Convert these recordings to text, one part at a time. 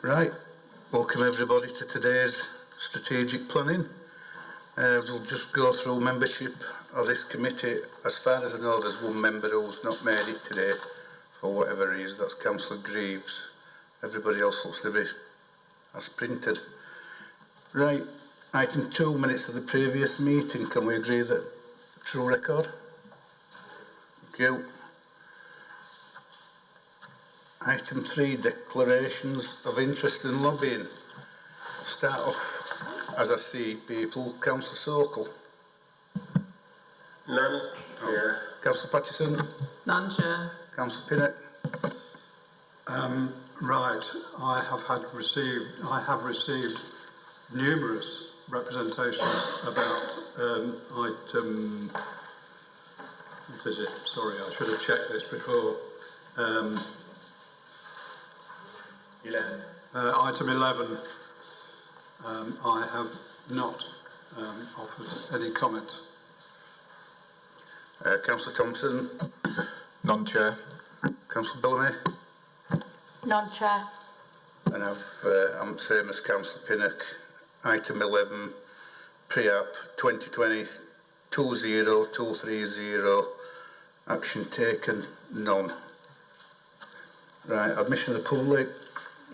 Right, welcome everybody to today's strategic planning. We'll just go through membership of this committee. As far as I know, there's one member who's not made it today for whatever reason. That's Councillor Greaves. Everybody else looks to be as printed. Right, item 2, minutes of the previous meeting. Can we agree that true record? Thank you. Item 3, declarations of interest in lobbying. Start off, as I see people, Councillor Sokol. None, Chair. Councillor Pattison. None, Chair. Councillor Pinnock. Right, I have received numerous representations about item. What is it? Sorry, I should have checked this before. 11. Item 11. I have not offered any comment. Councillor Thompson. None, Chair. Councillor Bellamy. None, Chair. And I'm the same as Councillor Pinnock. Item 11, Preapp 2020-20230. Action taken, none. Right, admission of the public.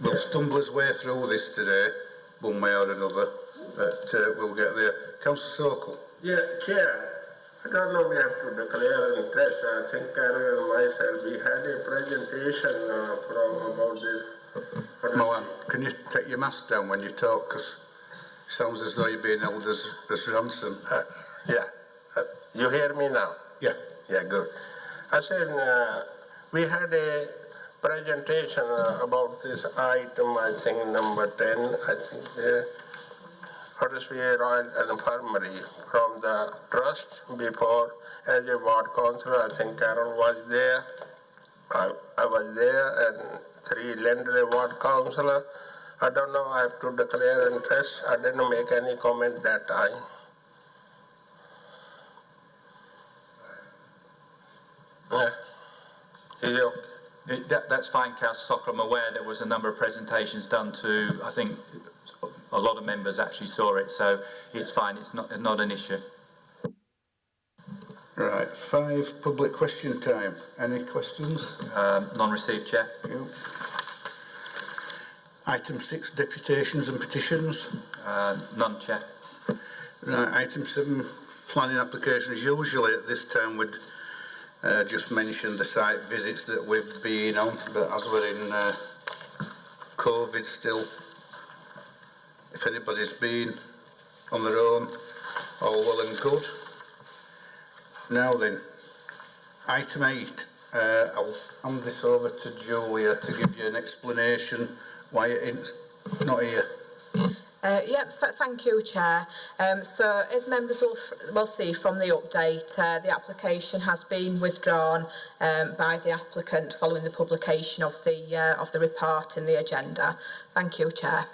We'll stumble his way through this today, one way or another, but we'll get there. Councillor Sokol. Yeah, Chair. I don't know, we have to declare interest. I think Carol and myself, we had a presentation about this. Mohan, can you take your mask down when you talk? Because it sounds as though you're being held as ransom. You hear me now? Yeah. Yeah, good. I said we had a presentation about this item, I think number 10, I think Huddersfield Royal Infirmary from the trust before as a ward councillor. I think Carol was there. I was there and 3 Lindley ward councillor. I don't know, I have to declare interest. I didn't make any comment that time. Yeah. Is it okay? That's fine, Councillor Sokol. I'm aware there was a number of presentations done to, I think a lot of members actually saw it, so it's fine, it's not an issue. Right, 5, public question time. Any questions? None received, Chair. Thank you. Item 6, deputations and petitions. None, Chair. Right, item 7, planning applications. Usually at this time we'd just mention the site visits that we've been on, but as we're in COVID still, if anybody's been on their own, all well and good. Now then, item 8, I'll hand this over to Julia to give you an explanation why it's not here. Thank you, Chair. So, as members will see from the update, the application has been withdrawn by the applicant following the publication of the report in the agenda. Thank you, Chair.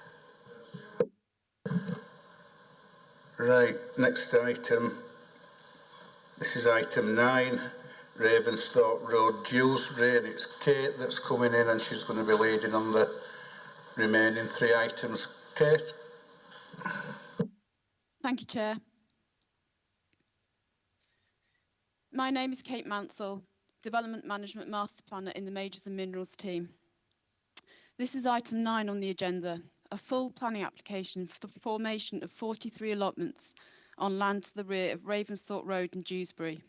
Right, next item. This is item 9, Ravensthorpe Road dues rain. It's Kate that's coming in and she's going to be leading on the remaining 3 items. Kate? Thank you, Chair. My name is Kate Mansell, Development Management Master Planner in the Majors and Minerals team. This is item 9 on the agenda, a full planning application for the formation of 43 allotments on land to the rear of Ravensthorpe Road in Dewsbury.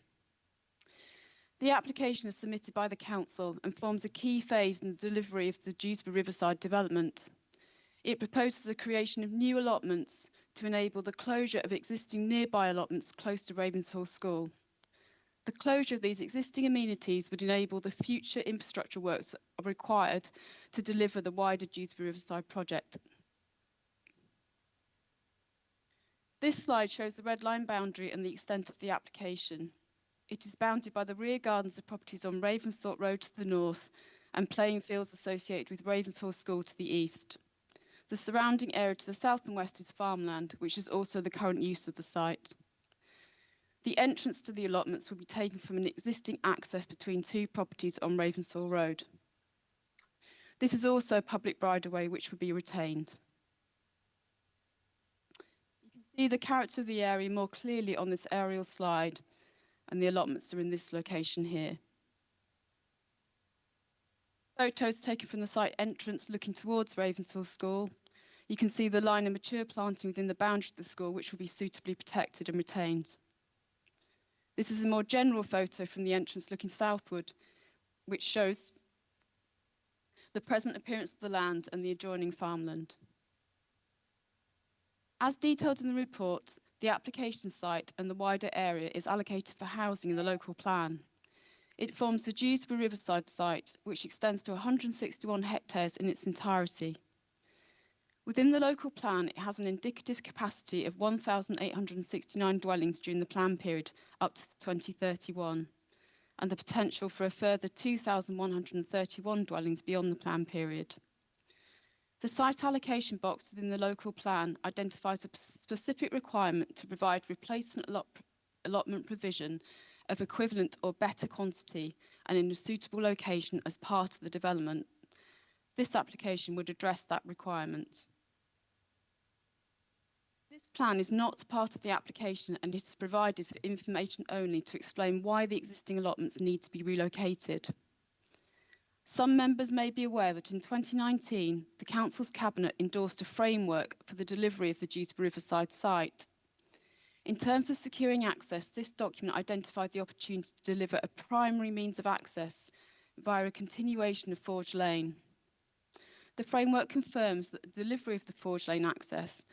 The application is submitted by the Council and forms a key phase in the delivery of the Dewsbury Riverside development. It proposes the creation of new allotments to enable the closure of existing nearby allotments close to Ravensthorpe School. The closure of these existing amenities would enable the future infrastructure works that are required to deliver the wider Dewsbury Riverside project. This slide shows the red line boundary and the extent of the application. It is bounded by the rear gardens of properties on Ravensthorpe Road to the north and playing fields associated with Ravensthorpe School to the east. The surrounding area to the south and west is farmland, which is also the current use of the site. The entrance to the allotments will be taken from an existing access between 2 properties on Ravensthorpe Road. This is also a public right-of-way which will be retained. You can see the character of the area more clearly on this aerial slide, and the allotments are in this location here. Photos taken from the site entrance looking towards Ravenshill School. You can see the line of mature planting within the boundary of the school, which will be suitably protected and retained. This is a more general photo from the entrance looking southward, which shows the present appearance of the land and the adjoining farmland. As detailed in the report, the application site and the wider area is allocated for housing in the local plan. It forms the Dewsbury Riverside site, which extends to 161 hectares in its entirety. Within the local plan, it has an indicative capacity of 1,869 dwellings during the plan period up to 2031, and the potential for a further 2,131 dwellings beyond the plan period. The site allocation box within the local plan identifies a specific requirement to provide replacement allotment provision of equivalent or better quantity and in a suitable location as part of the development. This application would address that requirement. This plan is not part of the application and it is provided for information only to explain why the existing allotments need to be relocated. Some members may be aware that in 2019, the Council's Cabinet endorsed a framework for the delivery of the Dewsbury Riverside site. In terms of securing access, this document identified the opportunity to deliver a primary means of access via a continuation of Forge Lane. The framework confirms that the delivery of the Forge Lane access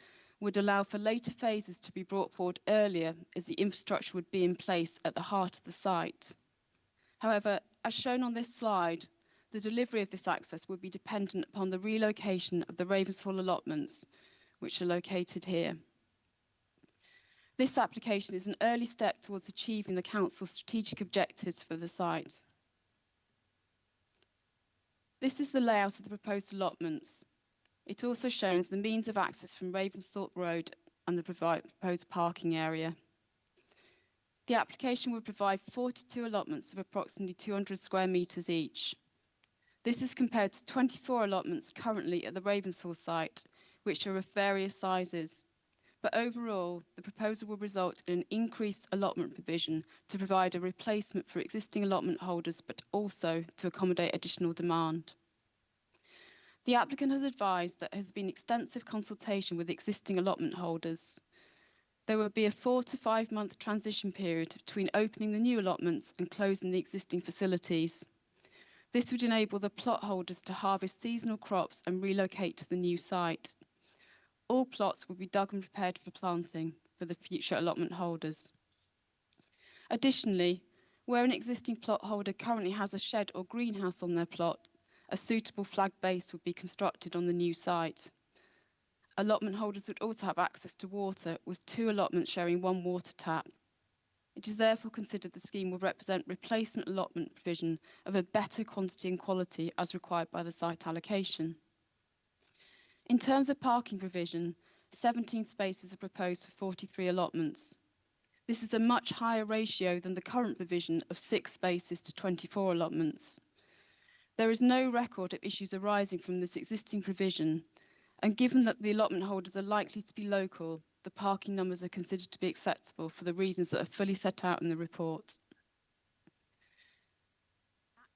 would allow for later phases to be brought forward earlier as the infrastructure would be in place at the heart of the site. However, as shown on this slide, the delivery of this access would be dependent upon the relocation of the Ravenshill allotments, which are located here. This application is an early step towards achieving the Council's strategic objectives for the site. This is the layout of the proposed allotments. It also shows the means of access from Ravensthorpe Road and the proposed parking area. The application would provide 42 allotments of approximately 200 square metres each. This is compared to 24 allotments currently at the Ravenshill site, which are of various sizes. But overall, the proposal will result in an increased allotment provision to provide a replacement for existing allotment holders, but also to accommodate additional demand. The applicant has advised that there has been extensive consultation with existing allotment holders. There will be a 4 to 5 month transition period between opening the new allotments and closing the existing facilities. This would enable the plot holders to harvest seasonal crops and relocate to the new site. All plots will be dug and prepared for planting for the future allotment holders. Additionally, where an existing plot holder currently has a shed or greenhouse on their plot, a suitable flag base would be constructed on the new site. Allotment holders would also have access to water, with 2 allotments sharing 1 water tap. It is therefore considered the scheme will represent replacement allotment provision of a better quantity and quality as required by the site allocation. In terms of parking provision, 17 spaces are proposed for 43 allotments. This is a much higher ratio than the current provision of 6 spaces to 24 allotments. There is no record of issues arising from this existing provision, and given that the allotment holders are likely to be local, the parking numbers are considered to be acceptable for the reasons that are fully set out in the report.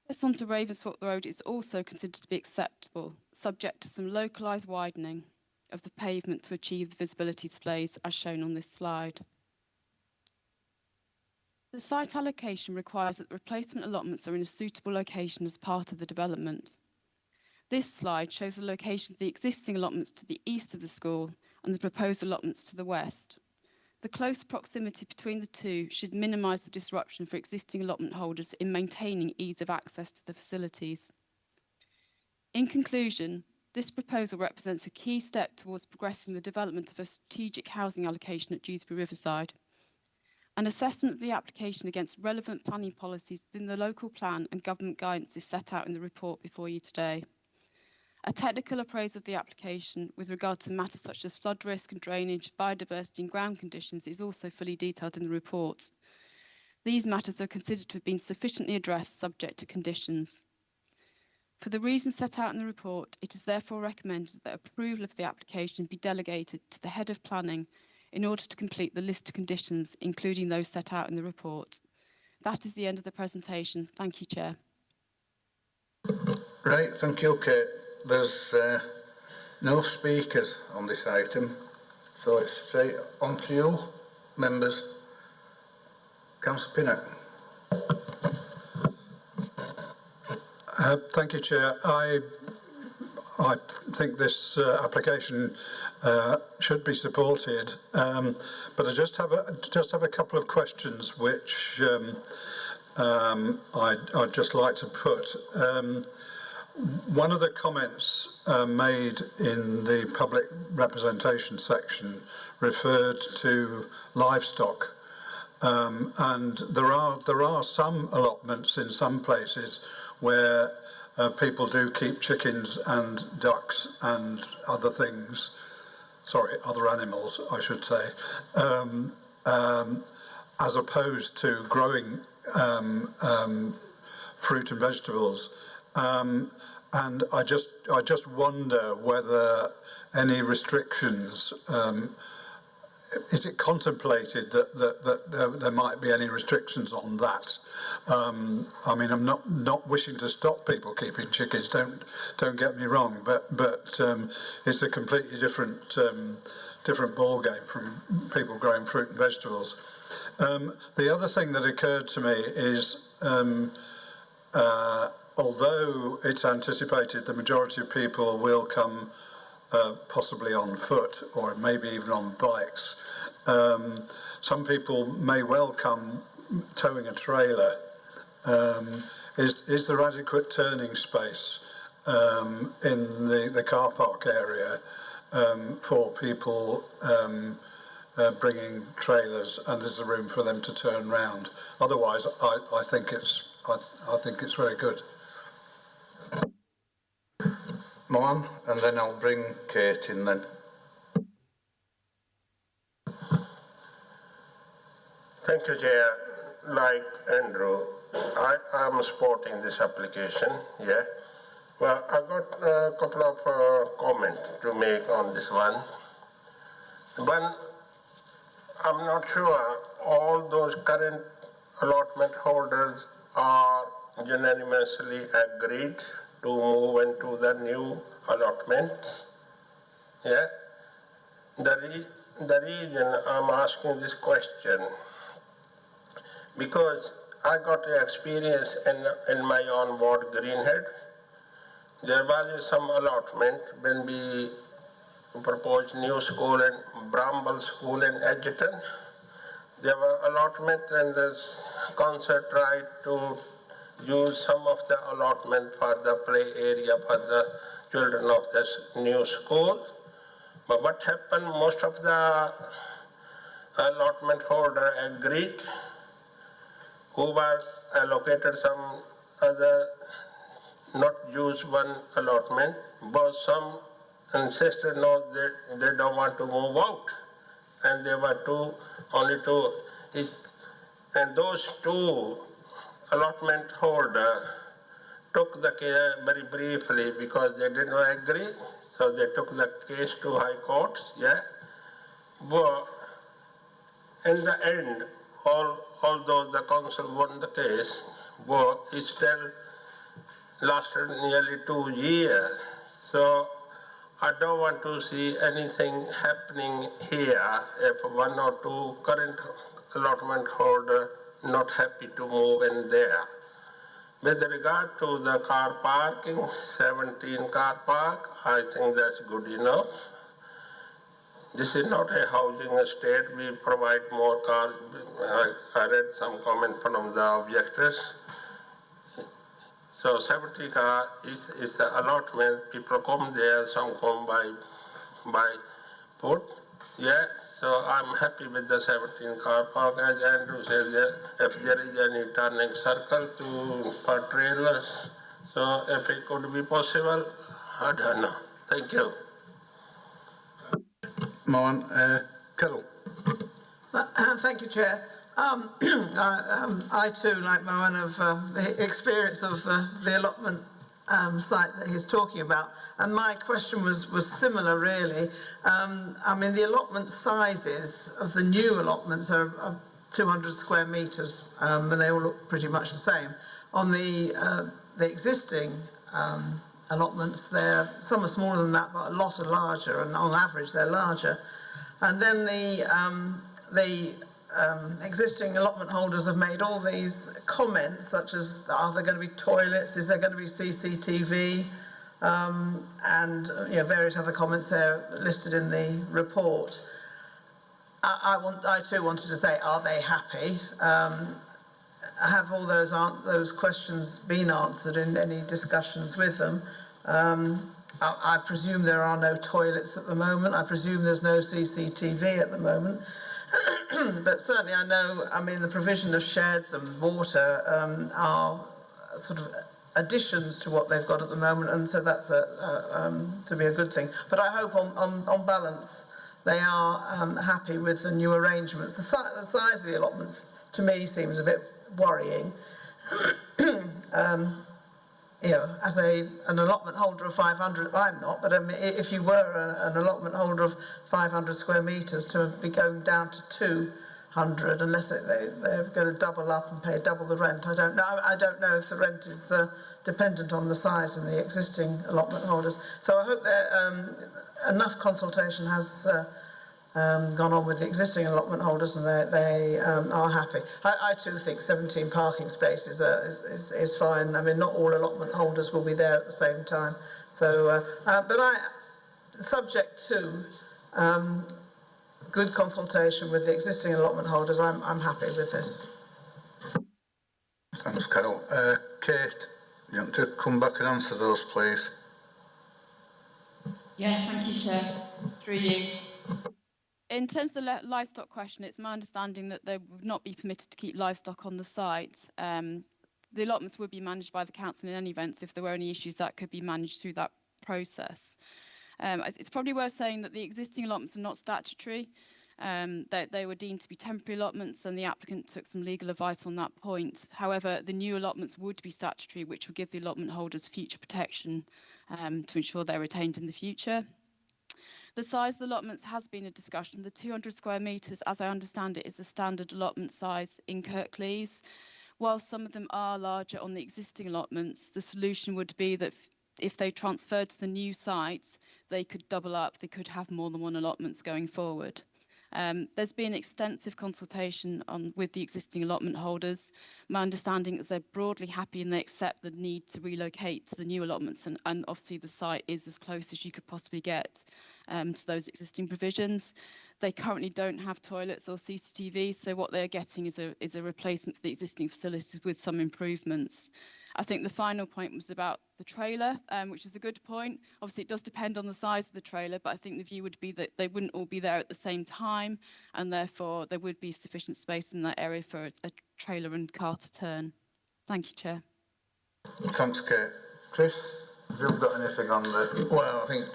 Access onto Ravensthorpe Road is also considered to be acceptable, subject to some localised widening of the pavement to achieve the visibility displays as shown on this slide. The site allocation requires that the replacement allotments are in a suitable location as part of the development. This slide shows the location of the existing allotments to the east of the school and the proposed allotments to the west. The close proximity between the two should minimise the disruption for existing allotment holders in maintaining ease of access to the facilities. In conclusion, this proposal represents a key step towards progressing the development of a strategic housing allocation at Dewsbury Riverside. An assessment of the application against relevant planning policies within the local plan and government guidance is set out in the report before you today. A technical appraisal of the application with regard to matters such as flood risk and drainage, biodiversity and ground conditions is also fully detailed in the report. These matters are considered to have been sufficiently addressed subject to conditions. For the reasons set out in the report, it is therefore recommended that approval of the application be delegated to the Head of Planning in order to complete the list of conditions, including those set out in the report. That is the end of the presentation. Thank you, Chair. Right, thank you, Kate. There's no speakers on this item, so it's straight on to you, members. Councillor Pinnock. Thank you, Chair. I think this application should be supported, but I just have a couple of questions which I'd just like to put. One of the comments made in the public representation section referred to livestock, and there are some allotments in some places where people do keep chickens and ducks and other things, other animals, I should say, as opposed to growing fruit and vegetables. And I just wonder whether any restrictions, is it contemplated that there might be any restrictions on that? I mean, I'm not wishing to stop people keeping chickens. Don't get me wrong, but it's a completely different ball game from people growing fruit and vegetables. The other thing that occurred to me is, although it's anticipated the majority of people will come possibly on foot or maybe even on bikes, some people may well come towing a trailer. Is there adequate turning space in the car park area for people bringing trailers, and is there room for them to turn round? Otherwise, I think it's very good. Mohan, and then I'll bring Kate in then. Thank you, Chair. Like Andrew, I am supporting this application, yeah. Well, I've got a couple of comments to make on this one. One, I'm not sure all those current allotment holders are unanimously agreed to move into the new allotments. Yeah. The reason I'm asking this question, because I got experience in my own ward, Greenhead. There was some allotment when we proposed new school in Bramble School in Edgerton. There were allotment and the council tried to use some of the allotment for the play area for the children of this new school. But what happened, most of the allotment holder agreed, who were allocated some other not use one allotment, but some insisted no, they don't want to move out. And there were only two. And those two allotment holder took the case very briefly because they didn't agree. So they took the case to High Court, yeah. But in the end, although the council won the case, but it still lasted nearly 2 years. So I don't want to see anything happening here if one or two current allotment holder not happy to move in there. With regard to the car parking, 17 car park, I think that's good enough. This is not a housing estate. We provide more cars. I read some comment from the objectors. So 70 car is the allotment. People come there, some come by foot. Yeah, so I'm happy with the 17 car park. As Andrew said, if there is any turning circle for trailers, so if it could be possible, I don't know. Thank you. Mohan, Carol. Thank you, Chair. I too, like Mohan, have the experience of the allotment site that he's talking about, and my question was similar really. I mean, the allotment sizes of the new allotments are 200 square metres, and they all look pretty much the same. On the existing allotments, some are smaller than that, but a lot are larger, and on average they're larger. And then the existing allotment holders have made all these comments, such as, are there going to be toilets, is there going to be CCTV, and various other comments there listed in the report. I too wanted to say, are they happy? Have all those questions been answered in any discussions with them? I presume there are no toilets at the moment. I presume there's no CCTV at the moment. But certainly I know, I mean, the provision of sheds and water are sort of additions to what they've got at the moment, and so that's to be a good thing. But I hope on balance they are happy with the new arrangements. The size of the allotments to me seems a bit worrying. As an allotment holder of 500, I'm not, but if you were an allotment holder of 500 square metres, to be going down to 200, unless they're going to double up and pay double the rent. I don't know. I don't know if the rent is dependent on the size of the existing allotment holders. So I hope that enough consultation has gone on with the existing allotment holders, and they are happy. I too think 17 parking spaces is fine. I mean, not all allotment holders will be there at the same time. So, subject to good consultation with the existing allotment holders, I'm happy with this. Thanks, Carol. Kate, you want to come back and answer those, please? Yeah, thank you, Chair. Through you. In terms of the livestock question, it's my understanding that they would not be permitted to keep livestock on the site. The allotments would be managed by the council in any event, so if there were any issues that could be managed through that process. It's probably worth saying that the existing allotments are not statutory. They were deemed to be temporary allotments, and the applicant took some legal advice on that point. However, the new allotments would be statutory, which would give the allotment holders future protection to ensure they're retained in the future. The size of the allotments has been a discussion. The 200 square metres, as I understand it, is the standard allotment size in Kirklees. While some of them are larger on the existing allotments, the solution would be that if they transferred to the new sites, they could double up, they could have more than one allotments going forward. There's been extensive consultation with the existing allotment holders. My understanding is they're broadly happy and they accept the need to relocate to the new allotments, and obviously the site is as close as you could possibly get to those existing provisions. They currently don't have toilets or CCTV, so what they're getting is a replacement for the existing facilities with some improvements. I think the final point was about the trailer, which is a good point. Obviously, it does depend on the size of the trailer, but I think the view would be that they wouldn't all be there at the same time, and therefore there would be sufficient space in that area for a trailer and car to turn. Thank you, Chair. Thanks, Kate. Chris, have you got anything on the... Well, I think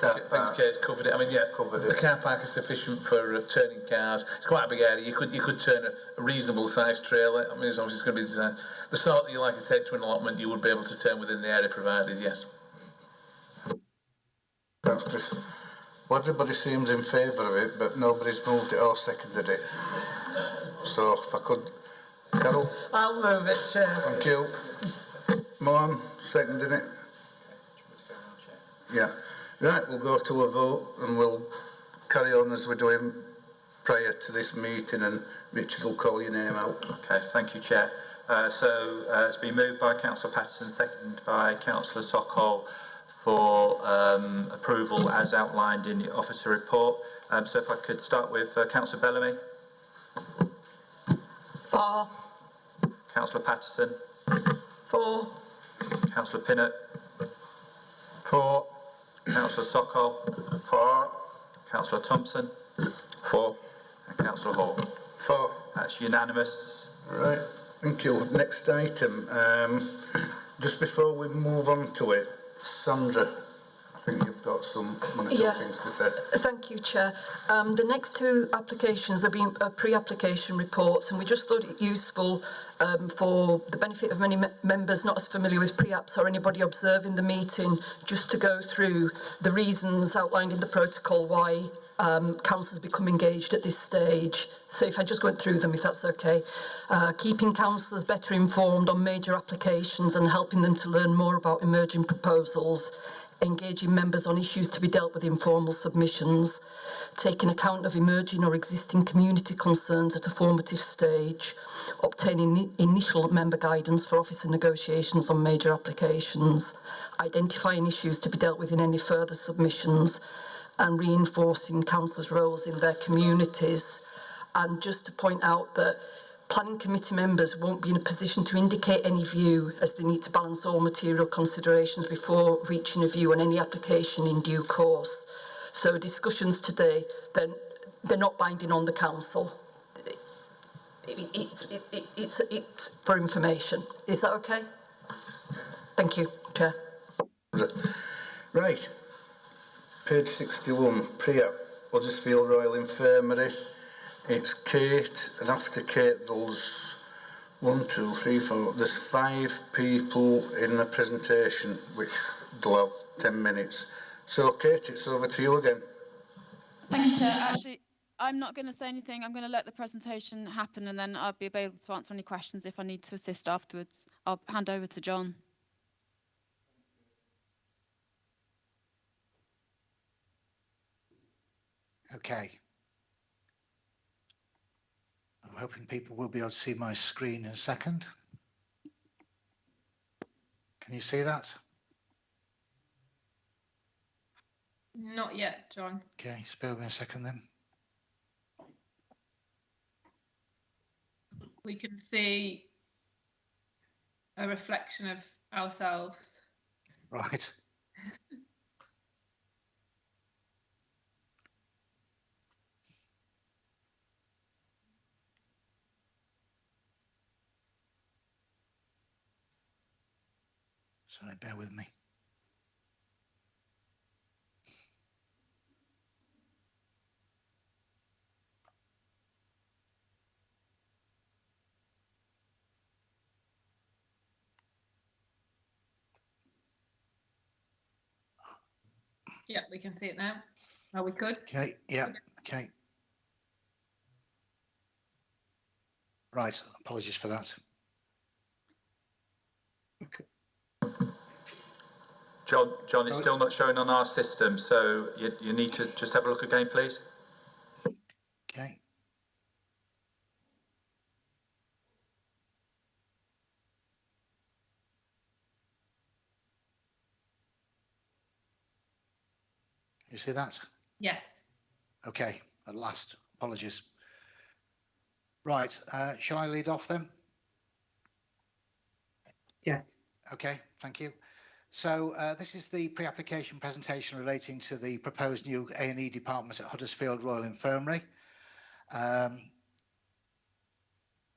Kate's covered it. I mean, yeah, the car park is sufficient for turning cars. It's quite a big area. You could turn a reasonable sized trailer. I mean, it's obviously going to be the sort that you like to take to an allotment. You would be able to turn within the area provided. Yes. Thanks, Chris. Well, everybody seems in favour of it, but nobody's moved it or seconded it. So, if I could... Carol? I'll move it, Chair. Thank you. Mohan, seconding it? Yeah. Right, we'll go to a vote and we'll carry on as we're doing prior to this meeting, and Richard will call your name out. Okay, thank you, Chair. It's been moved by Councillor Patterson, seconded by Councillor Sokol for approval as outlined in the officer report. So if I could start with Councillor Bellamy. For. Councillor Patterson. For. Councillor Pinnott. For. Councillor Sokol. For. Councillor Thompson. For. And Councillor Hall. For. That's unanimous. Right, thank you. Next item. Just before we move on to it, Sandra, I think you've got got one or two things to say. Thank you, Chair. The next two applications have been pre-application reports, and we just thought it useful for the benefit of many members not as familiar with pre-apps or anybody observing the meeting, just to go through the reasons outlined in the protocol why councillors become engaged at this stage. So if I just went through them, if that's okay. Keeping councillors better informed on major applications and helping them to learn more about emerging proposals, engaging members on issues to be dealt with in formal submissions, taking account of emerging or existing community concerns at a formative stage, obtaining initial member guidance for officer negotiations on major applications, identifying issues to be dealt with in any further submissions, and reinforcing councillors' roles in their communities. And just to point out that planning committee members won't be in a position to indicate any view, as they need to balance all material considerations before reaching a view on any application in due course. So discussions today, they're not binding on the council. It's for information. Is that okay? Thank you, Chair. Right. Page 61, Preap, Huddersfield Royal Infirmary. It's Kate, and after Kate there's 1, 2, 3, 4, there's 5 people in the presentation, which they'll have 10 minutes. So Kate, it's over to you again. Thank you, Chair. Actually, I'm not going to say anything. I'm going to let the presentation happen, and then I'll be able to answer any questions if I need to assist afterwards. I'll hand over to John. Okay. I'm hoping people will be able to see my screen in a second. Can you see that? Not yet, John. Okay, spare with me a second then. We can see a reflection of ourselves. Right. Sorry, bear with me. Yeah, we can see it now. Oh, we could. Okay, yeah, okay. Right, apologies for that. Okay. John, it's still not showing on our system, so you need to just have a look again, please. Okay. You see that? Yes. Okay, at last. Apologies. Right, shall I lead off then? Yes. Okay, thank you. So this is the pre-application presentation relating to the proposed new A&E department at Huddersfield Royal Infirmary.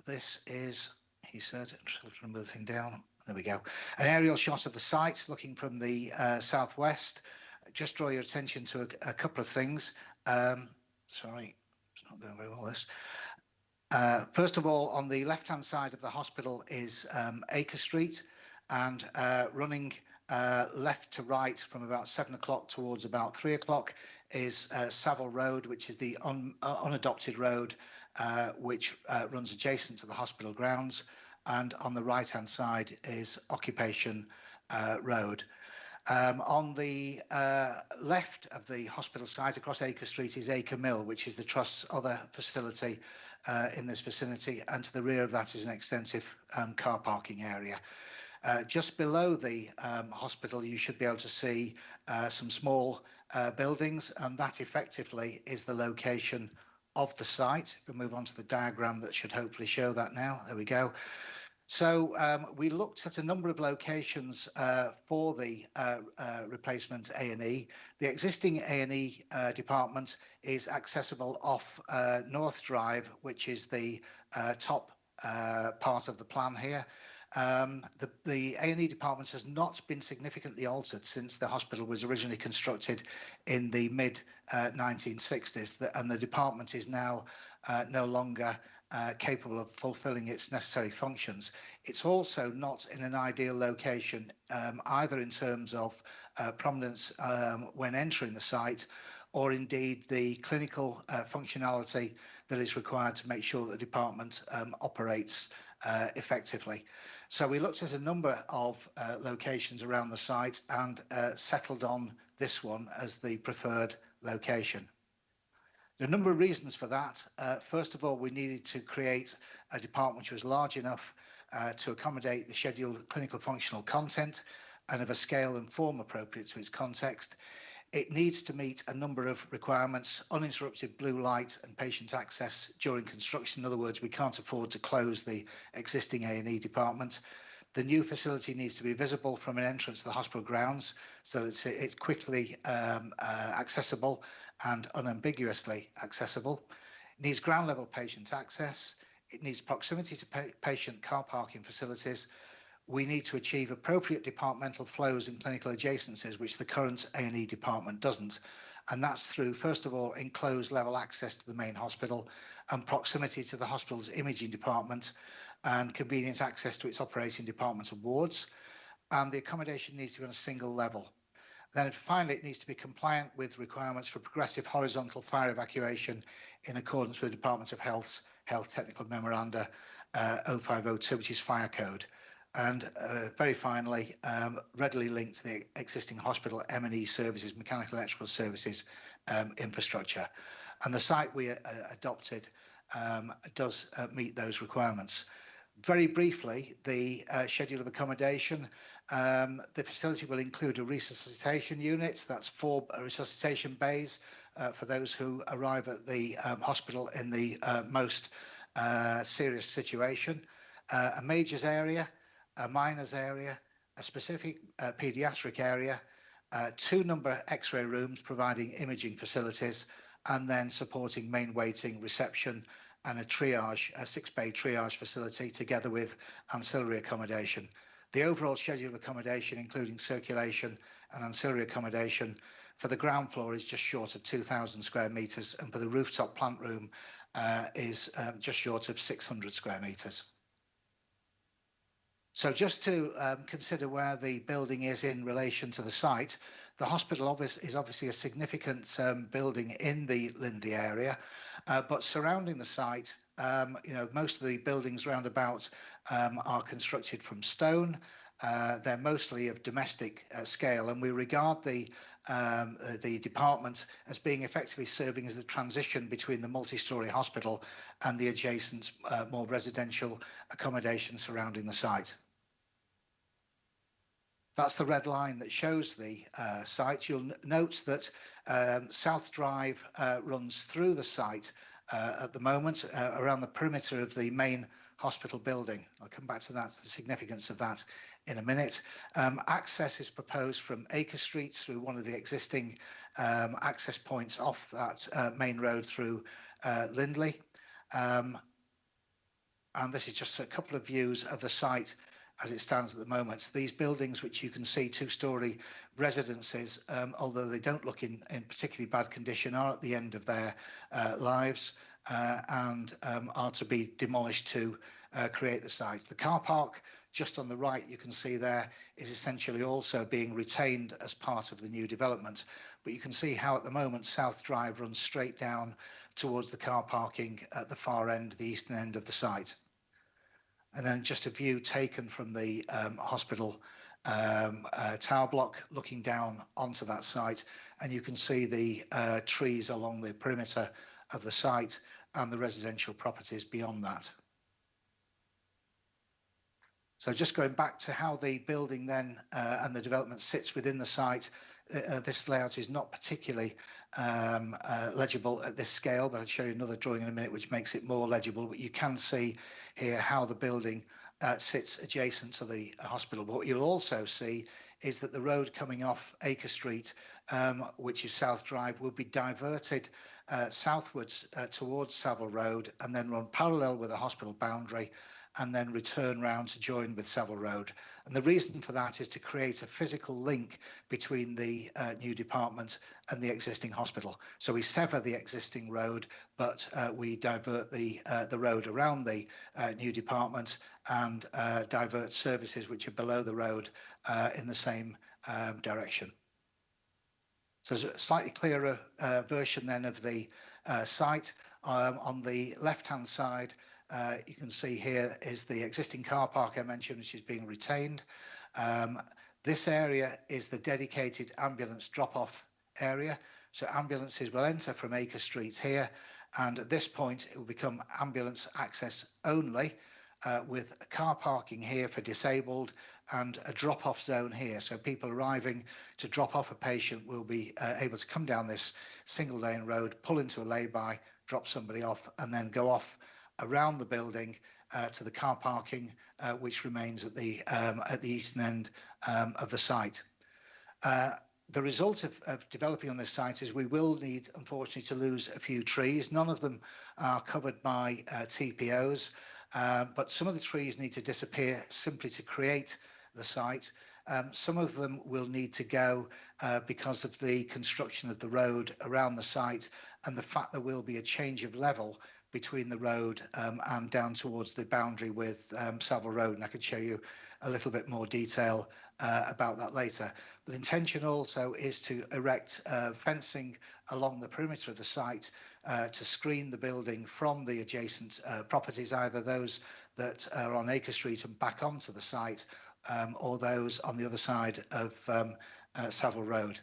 This is, he said, to move the thing down. There we go. An aerial shot of the site looking from the southwest. Just draw your attention to a couple of things. Sorry, it's not going very well, this. First of all, on the left-hand side of the hospital is Acre Street, and running left to right from about 7 o'clock towards about 3 o'clock is Savile Road, which is the unadopted road which runs adjacent to the hospital grounds, and on the right-hand side is Occupation Road. On the left of the hospital site across Acre Street is Acre Mill, which is the Trust's other facility in this vicinity, and to the rear of that is an extensive car parking area. Just below the hospital, you should be able to see some small buildings, and that effectively is the location of the site. We'll move on to the diagram that should hopefully show that now. There we go. So we looked at a number of locations for the replacement A&E. The existing A&E department is accessible off North Drive, which is the top part of the plan here. The A&E department has not been significantly altered since the hospital was originally constructed in the mid-1960s, and the department is now no longer capable of fulfilling its necessary functions. It's also not in an ideal location, either in terms of prominence when entering the site, or indeed the clinical functionality that is required to make sure that the department operates effectively. So we looked at a number of locations around the site and settled on this one as the preferred location. There are a number of reasons for that. First of all, we needed to create a department which was large enough to accommodate the scheduled clinical functional content and of a scale and form appropriate to its context. It needs to meet a number of requirements: uninterrupted blue light and patient access during construction. In other words, we can't afford to close the existing A&E department. The new facility needs to be visible from an entrance to the hospital grounds, so it's quickly accessible and unambiguously accessible. It needs ground level patient access. It needs proximity to patient car parking facilities. We need to achieve appropriate departmental flows and clinical adjacencies, which the current A&E department doesn't. And that's through, first of all, enclosed level access to the main hospital and proximity to the hospital's imaging department and convenient access to its operating department and wards. And the accommodation needs to be on a single level. Then finally, it needs to be compliant with requirements for progressive horizontal fire evacuation in accordance with the Department of Health's Health Technical Memoranda 0502, which is fire code. And very finally, readily linked to the existing hospital M&E services, mechanical electrical services infrastructure. And the site we adopted does meet those requirements. Very briefly, the schedule of accommodation. The facility will include a resuscitation unit. That's 4 resuscitation bays for those who arrive at the hospital in the most serious situation. A majors area, a minors area, a specific paediatric area, 2-number X-ray rooms providing imaging facilities, and then supporting main waiting, reception, and a 6-bay triage facility together with ancillary accommodation. The overall schedule of accommodation, including circulation and ancillary accommodation, for the ground floor is just short of 2,000 square metres, and for the rooftop plant room is just short of 600 square metres. So just to consider where the building is in relation to the site, the hospital is obviously a significant building in the Lindley area, but surrounding the site, most of the buildings round about are constructed from stone. They're mostly of domestic scale, and we regard the department as being effectively serving as the transition between the multi-storey hospital and the adjacent more residential accommodation surrounding the site. That's the red line that shows the site. You'll note that South Drive runs through the site at the moment, around the perimeter of the main hospital building. I'll come back to that, the significance of that in a minute. Access is proposed from Acre Street through one of the existing access points off that main road through Lindley. And this is just a couple of views of the site as it stands at the moment. These buildings, which you can see, 2-storey residences, although they don't look in particularly bad condition, are at the end of their lives and are to be demolished to create the site. The car park just on the right, you can see there, is essentially also being retained as part of the new development. But you can see how at the moment South Drive runs straight down towards the car parking at the far end, the eastern end of the site. And then just a view taken from the hospital tower block looking down onto that site, and you can see the trees along the perimeter of the site and the residential properties beyond that. So just going back to how the building then and the development sits within the site, this layout is not particularly legible at this scale, but I'll show you another drawing in a minute which makes it more legible. But you can see here how the building sits adjacent to the hospital. But what you'll also see is that the road coming off Acre Street, which is South Drive, will be diverted southwards towards Savile Road and then run parallel with the hospital boundary and then return round to join with Savile Road. And the reason for that is to create a physical link between the new department and the existing hospital. So we sever the existing road, but we divert the road around the new department and divert services which are below the road in the same direction. So there's a slightly clearer version then of the site. On the left-hand side, you can see here is the existing car park I mentioned, which is being retained. This area is the dedicated ambulance drop-off area. So ambulances will enter from Acre Street here, and at this point it will become ambulance access only, with car parking here for disabled and a drop-off zone here. So people arriving to drop off a patient will be able to come down this single lane road, pull into a lay-by, drop somebody off, and then go off around the building to the car parking, which remains at the eastern end of the site. The result of developing on this site is we will need, unfortunately, to lose a few trees. None of them are covered by TPOs, but some of the trees need to disappear simply to create the site. Some of them will need to go because of the construction of the road around the site and the fact there will be a change of level between the road and down towards the boundary with Savile Road, and I could show you a little bit more detail about that later. But the intention also is to erect fencing along the perimeter of the site to screen the building from the adjacent properties, either those that are on Acre Street and back onto the site, or those on the other side of Savile Road.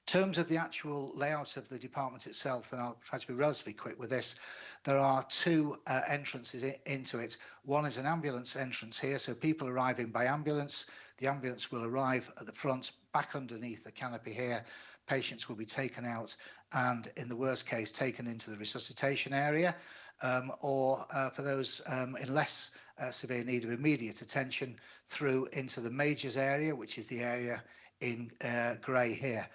In terms of the actual layout of the department itself, and I'll try to be relatively quick with this, there are two entrances into it. One is an ambulance entrance here, so people arriving by ambulance, the ambulance will arrive at the front, back underneath the canopy here. Patients will be taken out and, in the worst case, taken into the resuscitation area, or for those in less severe need of immediate attention, through into the majors area, which is the area in grey here.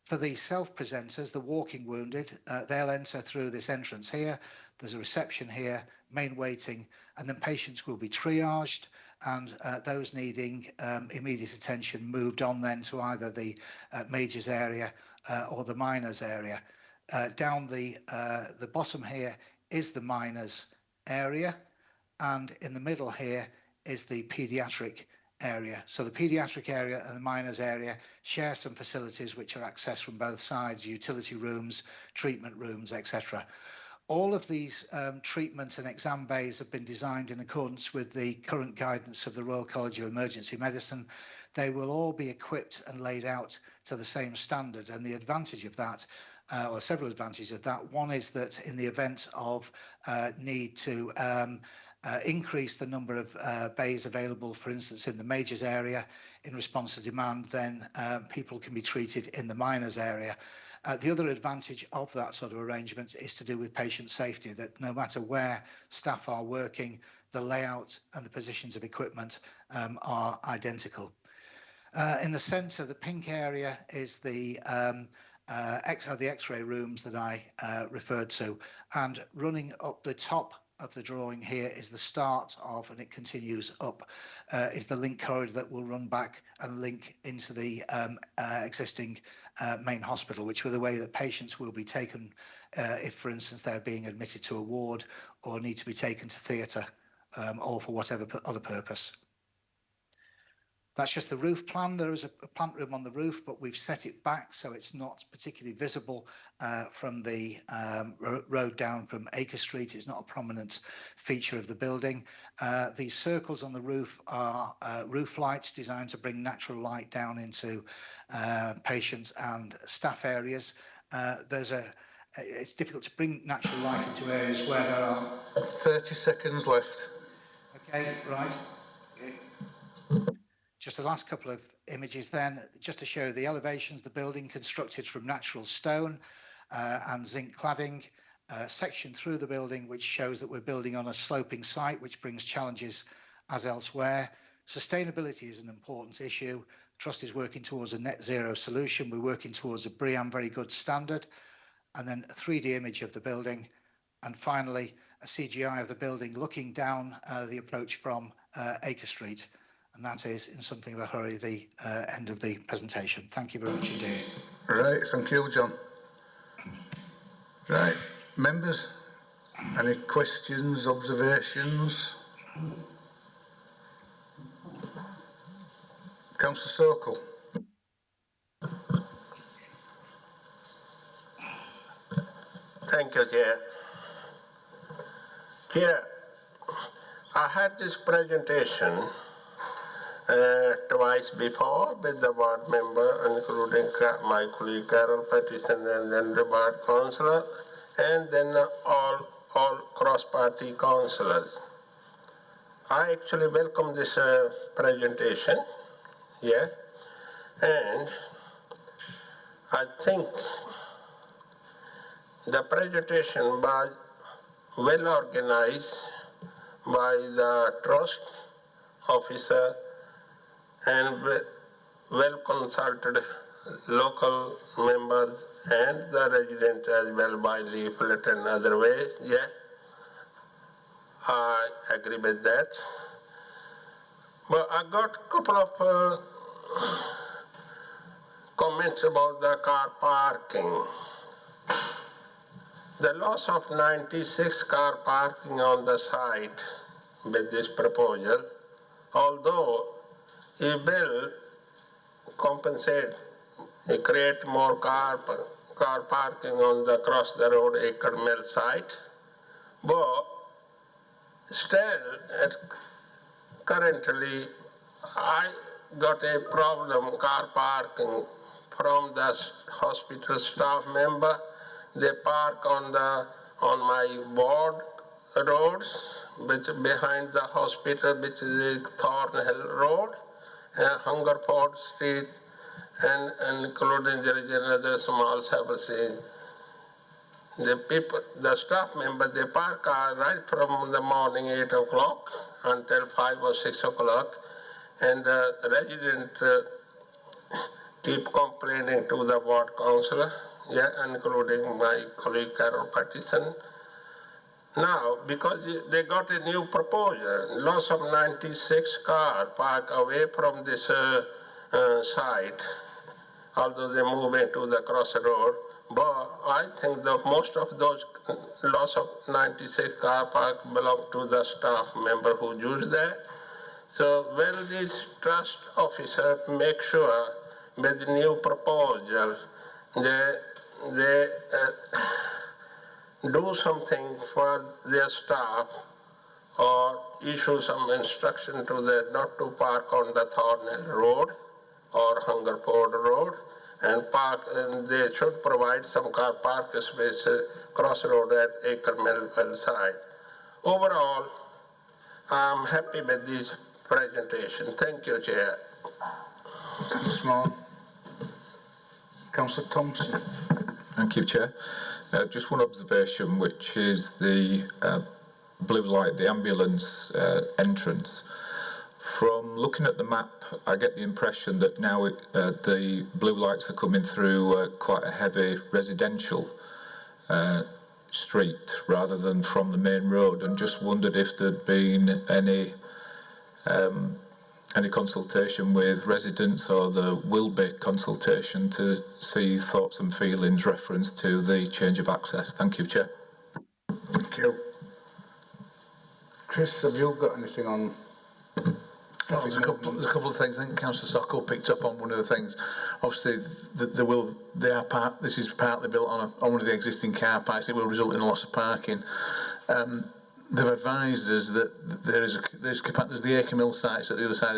For the self-presenters, the walking wounded, they'll enter through this entrance here. There's a reception here, main waiting, and then patients will be triaged, and those needing immediate attention moved on then to either the majors area or the minors area. Down the bottom here is the minors area, and in the middle here is the paediatric area. So the paediatric area and the minors area share some facilities which are accessed from both sides, utility rooms, treatment rooms, etc. All of these treatment and exam bays have been designed in accordance with the current guidance of the Royal College of Emergency Medicine. They will all be equipped and laid out to the same standard, and the advantage of that, or several advantages of that, one is that in the event of need to increase the number of bays available, for instance, in the majors area in response to demand, then people can be treated in the minors area. The other advantage of that sort of arrangement is to do with patient safety, that no matter where staff are working, the layout and the positions of equipment are identical. In the centre, the pink area is the X-ray rooms that I referred to, and running up the top of the drawing here is the start of, and it continues up, is the link corridor that will run back and link into the existing main hospital, which were the way that patients will be taken if, for instance, they're being admitted to a ward or need to be taken to theatre or for whatever other purpose. That's just the roof plan. There is a plant room on the roof, but we've set it back so it's not particularly visible from the road down from Acre Street. It's not a prominent feature of the building. These circles on the roof are roof lights designed to bring natural light down into patient and staff areas. It's difficult to bring natural light into areas where there are 30 seconds left. Okay, right. Just the last couple of images then, just to show the elevations, the building constructed from natural stone and zinc cladding, section through the building which shows that we're building on a sloping site, which brings challenges as elsewhere. Sustainability is an important issue. The Trust is working towards a net zero solution. We're working towards a BREEAM very good standard, and then a 3D image of the building. And finally, a CGI of the building looking down the approach from Acre Street. And that is, in something of a hurry, the end of the presentation. Thank you very much indeed. Right, thank you, John. Right, members, any questions, observations? Councillor Sokol. Thank you, Chair. Chair, I had this presentation twice before with the ward member, including my colleague Carol Pattison and then the ward councillor, and then all cross-party councillors. I actually welcome this presentation, yeah, and I think the presentation was well organized by the trust officer and well consulted local members and the residents as well by leaflet and other ways. Yeah, I agree with that. But I got a couple of comments about the car parking. The loss of 96 car parking on the site with this proposal, although it will compensate, create more car parking on the across the road Acre Mill site, but still, currently, I got a problem car parking from the hospital staff member. They park on my ward roads, which behind the hospital, which is Thornhill Road, Hungerford Street, and including there is another small service. The staff members, they park right from the morning 8 o'clock until 5 or 6 o'clock, and the resident keep complaining to the ward councillor, yeah, including my colleague Carol Pattison. Now, because they got a new proposal, loss of 96 cars parked away from this site, although they move into the crossroad. But I think that most of those loss of 96 car park belong to the staff member who use that. So will this trust officer make sure with the new proposal they do something for their staff or issue some instruction to them not to park on the Thornhill Road or Hungerford Road, and they should provide some car park space crossroad at Acre Mill side. Overall, I'm happy with this presentation. Thank you, Chair. Councillor Councillor Thompson. Thank you, Chair. Just one observation, which is the blue light, the ambulance entrance. From looking at the map, I get the impression that now the blue lights are coming through quite a heavy residential street rather than from the main road, and just wondered if there'd been any consultation with residents, or there will be consultation to see thoughts and feelings reference to the change of access. Thank you, Chair. Thank you. Chris, have you got anything on? There's a couple of things. I think Councillor Sokol picked up on one of the things. Obviously, this is partly built on one of the existing car parks. It will result in a loss of parking. They've advised us that there's the Acre Mill sites at the other side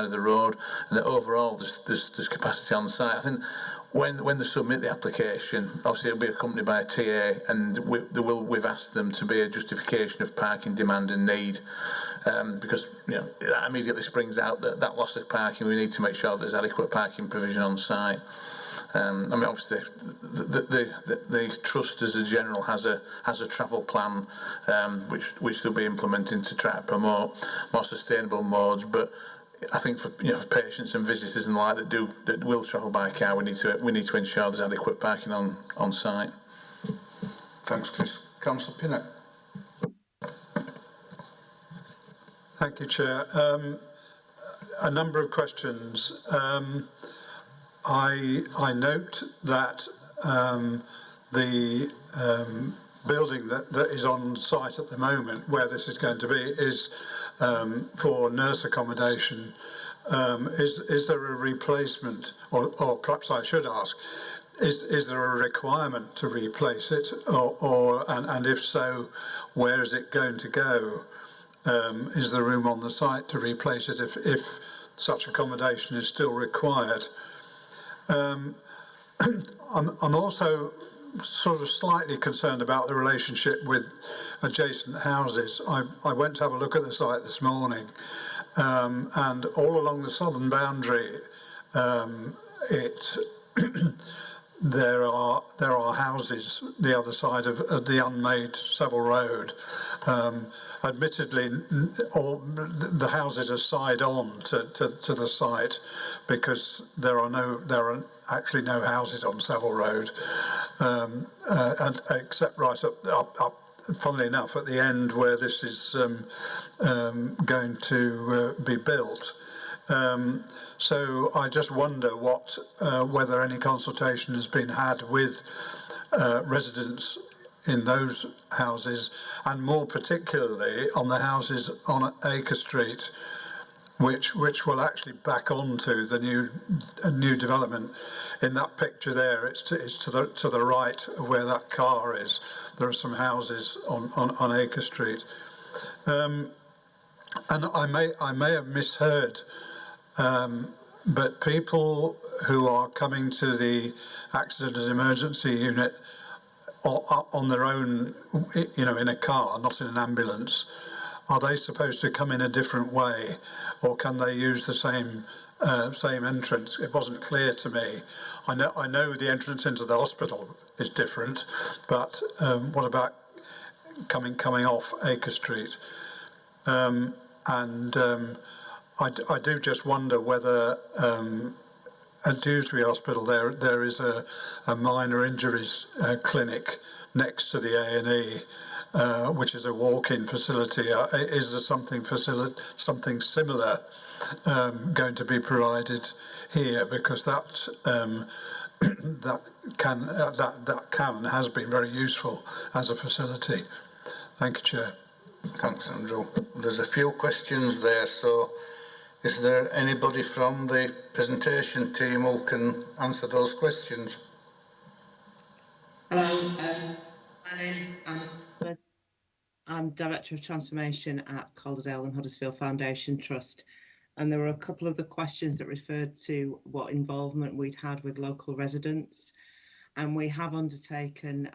of the road, and that overall there's capacity on site. I think when they submit the application, obviously it'll be accompanied by a TA, and we've asked them to be a justification of parking demand and need, because that immediately springs out that loss of parking. We need to make sure there's adequate parking provision on site. I mean, obviously, the trust as a general has a travel plan which they'll be implementing to try to promote more sustainable modes. But I think for patients and visitors and the like that will travel by car, we need to ensure there's adequate parking on site. Thanks, Chris. Councillor Pinnock. Thank you, Chair. A number of questions. I note that the building that is on site at the moment, where this is going to be, is for nurse accommodation. Is there a replacement, or perhaps I should ask, is there a requirement to replace it, and if so, where is it going to go? Is there room on the site to replace it if such accommodation is still required? I'm also sort of slightly concerned about the relationship with adjacent houses. I went to have a look at the site this morning, and all along the southern boundary, there are houses the other side of the unmade Seville Road. Admittedly, all the houses are side on to the site, because there are actually no houses on Seville Road, and except right up, funnily enough, at the end where this is going to be built. So I just wonder whether any consultation has been had with residents in those houses, and more particularly on the houses on Acre Street, which will actually back onto the new development. In that picture there, it's to the right of where that car is. There are some houses on Acre Street, and I may have misheard, but people who are coming to the accident and emergency unit on their own, in a car, not in an ambulance, are they supposed to come in a different way, or can they use the same entrance? It wasn't clear to me. I know the entrance into the hospital is different, but what about coming off Acre Street? I do just wonder whether at Dewsbury Hospital there is a minor injuries clinic next to the A&E, which is a walk-in facility. Is there something similar going to be provided here? Because that can and has been very useful as a facility. Thank you, Chair. Thanks, Andrew. There's a few questions there, so is there anybody from the presentation team who can answer those questions? Hello, my name's Anne. I'm Director of Transformation at Calderdale and Huddersfield Foundation Trust, and there were a couple of the questions that referred to what involvement we'd had with local residents, and we have undertaken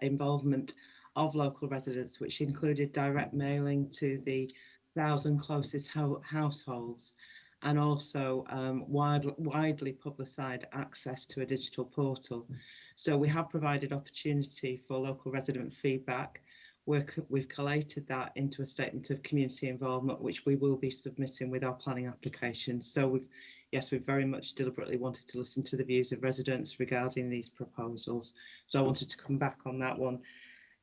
involvement of local residents, which included direct mailing to the 1,000 closest households, and also widely publicised access to a digital portal. So we have provided opportunity for local resident feedback. We've collated that into a statement of community involvement, which we will be submitting with our planning application. So we've very much deliberately wanted to listen to the views of residents regarding these proposals. So I wanted to come back on that one.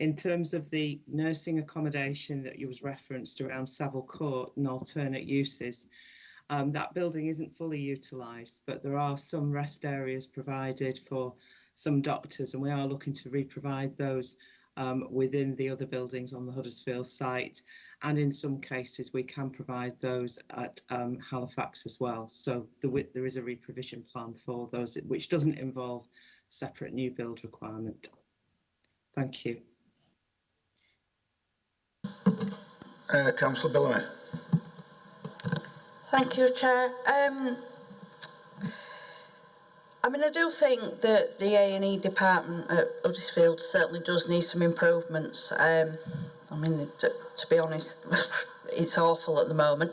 In terms of the nursing accommodation that you was referenced around Savile Court and alternate uses, that building isn't fully utilised, but there are some rest areas provided for some doctors, and we are looking to re-provide those within the other buildings on the Huddersfield site, and in some cases we can provide those at Halifax as well. So there is a re-provision plan for those, which doesn't involve separate new build requirement. Thank you. Councillor Bellamy. Thank you, Chair. I do think that the A&E department at Huddersfield certainly does need some improvements. To be honest, it's awful at the moment.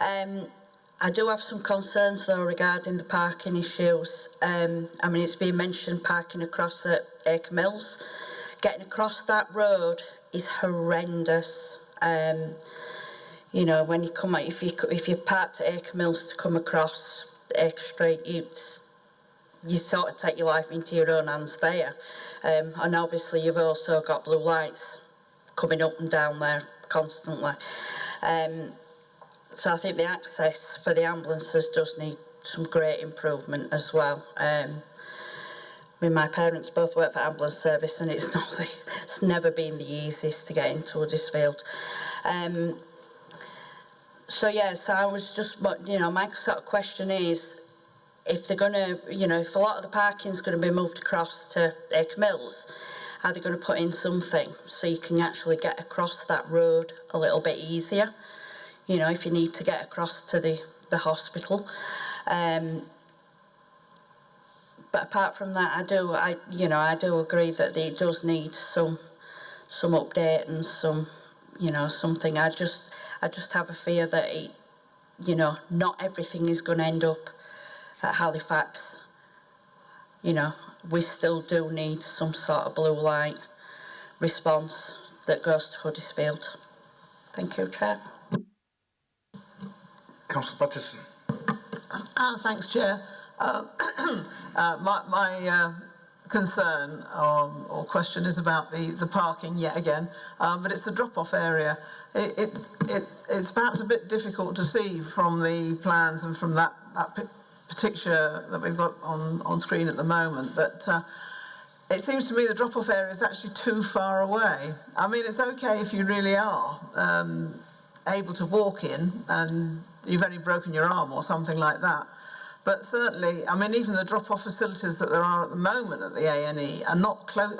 I do have some concerns though regarding the parking issues. It's been mentioned parking across at Acre Mills. Getting across that road is horrendous. When you come out, if you parked at Acre Mills to come across Acre Street, you sort of take your life into your own hands there. And obviously you've also got blue lights coming up and down there constantly. So I think the access for the ambulances does need some great improvement as well. I mean, my parents both work for ambulance service, and it's never been the easiest to get into Huddersfield. So I was just, my sort of question is, if they're going to, if a lot of the parking's going to be moved across to Acre Mills, are they going to put in something so you can actually get across that road a little bit easier? If you need to get across to the hospital. But apart from that, I do agree that it does need some update and something. I just have a fear that not everything is going to end up at Halifax. We still do need some sort of blue light response that goes to Huddersfield. Thank you, Chair. Councillor Patterson. Thanks, Chair. My concern or question is about the parking yet again, but it's the drop-off area. It's perhaps a bit difficult to see from the plans and from that picture that we've got on screen at the moment, but it seems to me the drop-off area is actually too far away. I mean, it's okay if you really are able to walk in and you've only broken your arm or something like that. But certainly, I mean, even the drop-off facilities that there are at the moment at the A&E are not close.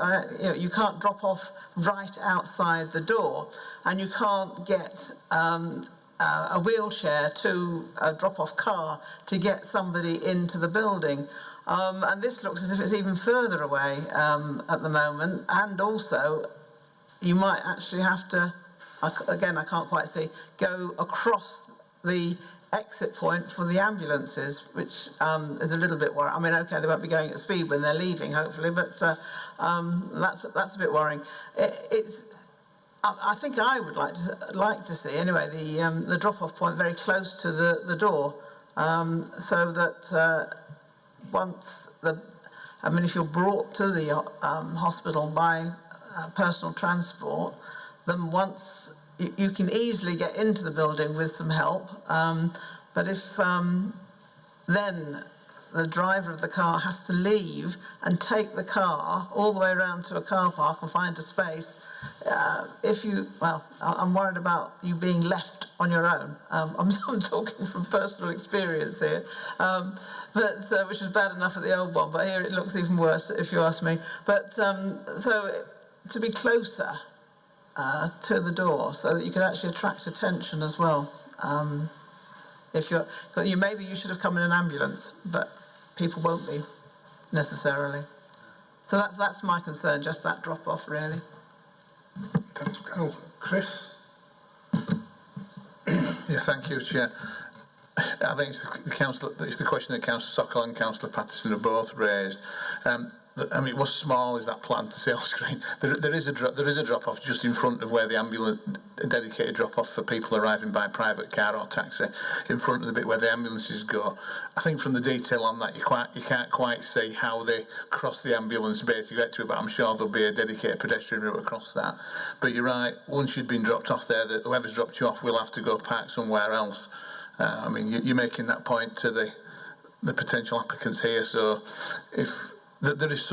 You can't drop off right outside the door, and you can't get a wheelchair to a drop-off car to get somebody into the building. And this looks as if it's even further away at the moment. And also, you might actually have to, again, I can't quite see, go across the exit point for the ambulances, which is a little bit worrying. I mean, okay, they won't be going at speed when they're leaving, hopefully, but that's a bit worrying. I think I would like to see anyway the drop-off point very close to the door, so that once if you're brought to the hospital by personal transport, then once you can easily get into the building with some help, but if then the driver of the car has to leave and take the car all the way around to a car park and find a space, I'm worried about you being left on your own. I'm talking from personal experience here, which was bad enough at the old one, but here it looks even worse, if you ask me. But so to be closer to the door, so that you can actually attract attention as well. Maybe you should have come in an ambulance, but people won't be necessarily. So that's my concern, just that drop off, really. Thanks, Carol. Chris. Yeah, thank you, Chair. I think it's the question that Councillor Sokol and Councillor Patterson have both raised. I mean, what's small is that plan to see on screen. There is a drop-off just in front of where the ambulance, a dedicated drop-off for people arriving by private car or taxi, in front of the bit where the ambulances go. I think from the detail on that, you can't quite see how they cross the ambulance bay to get to it, but I'm sure there'll be a dedicated pedestrian route across that. But you're right, once you've been dropped off there, whoever's dropped you off will have to go park somewhere else. I mean, you're making that point to the potential applicants here, so if there is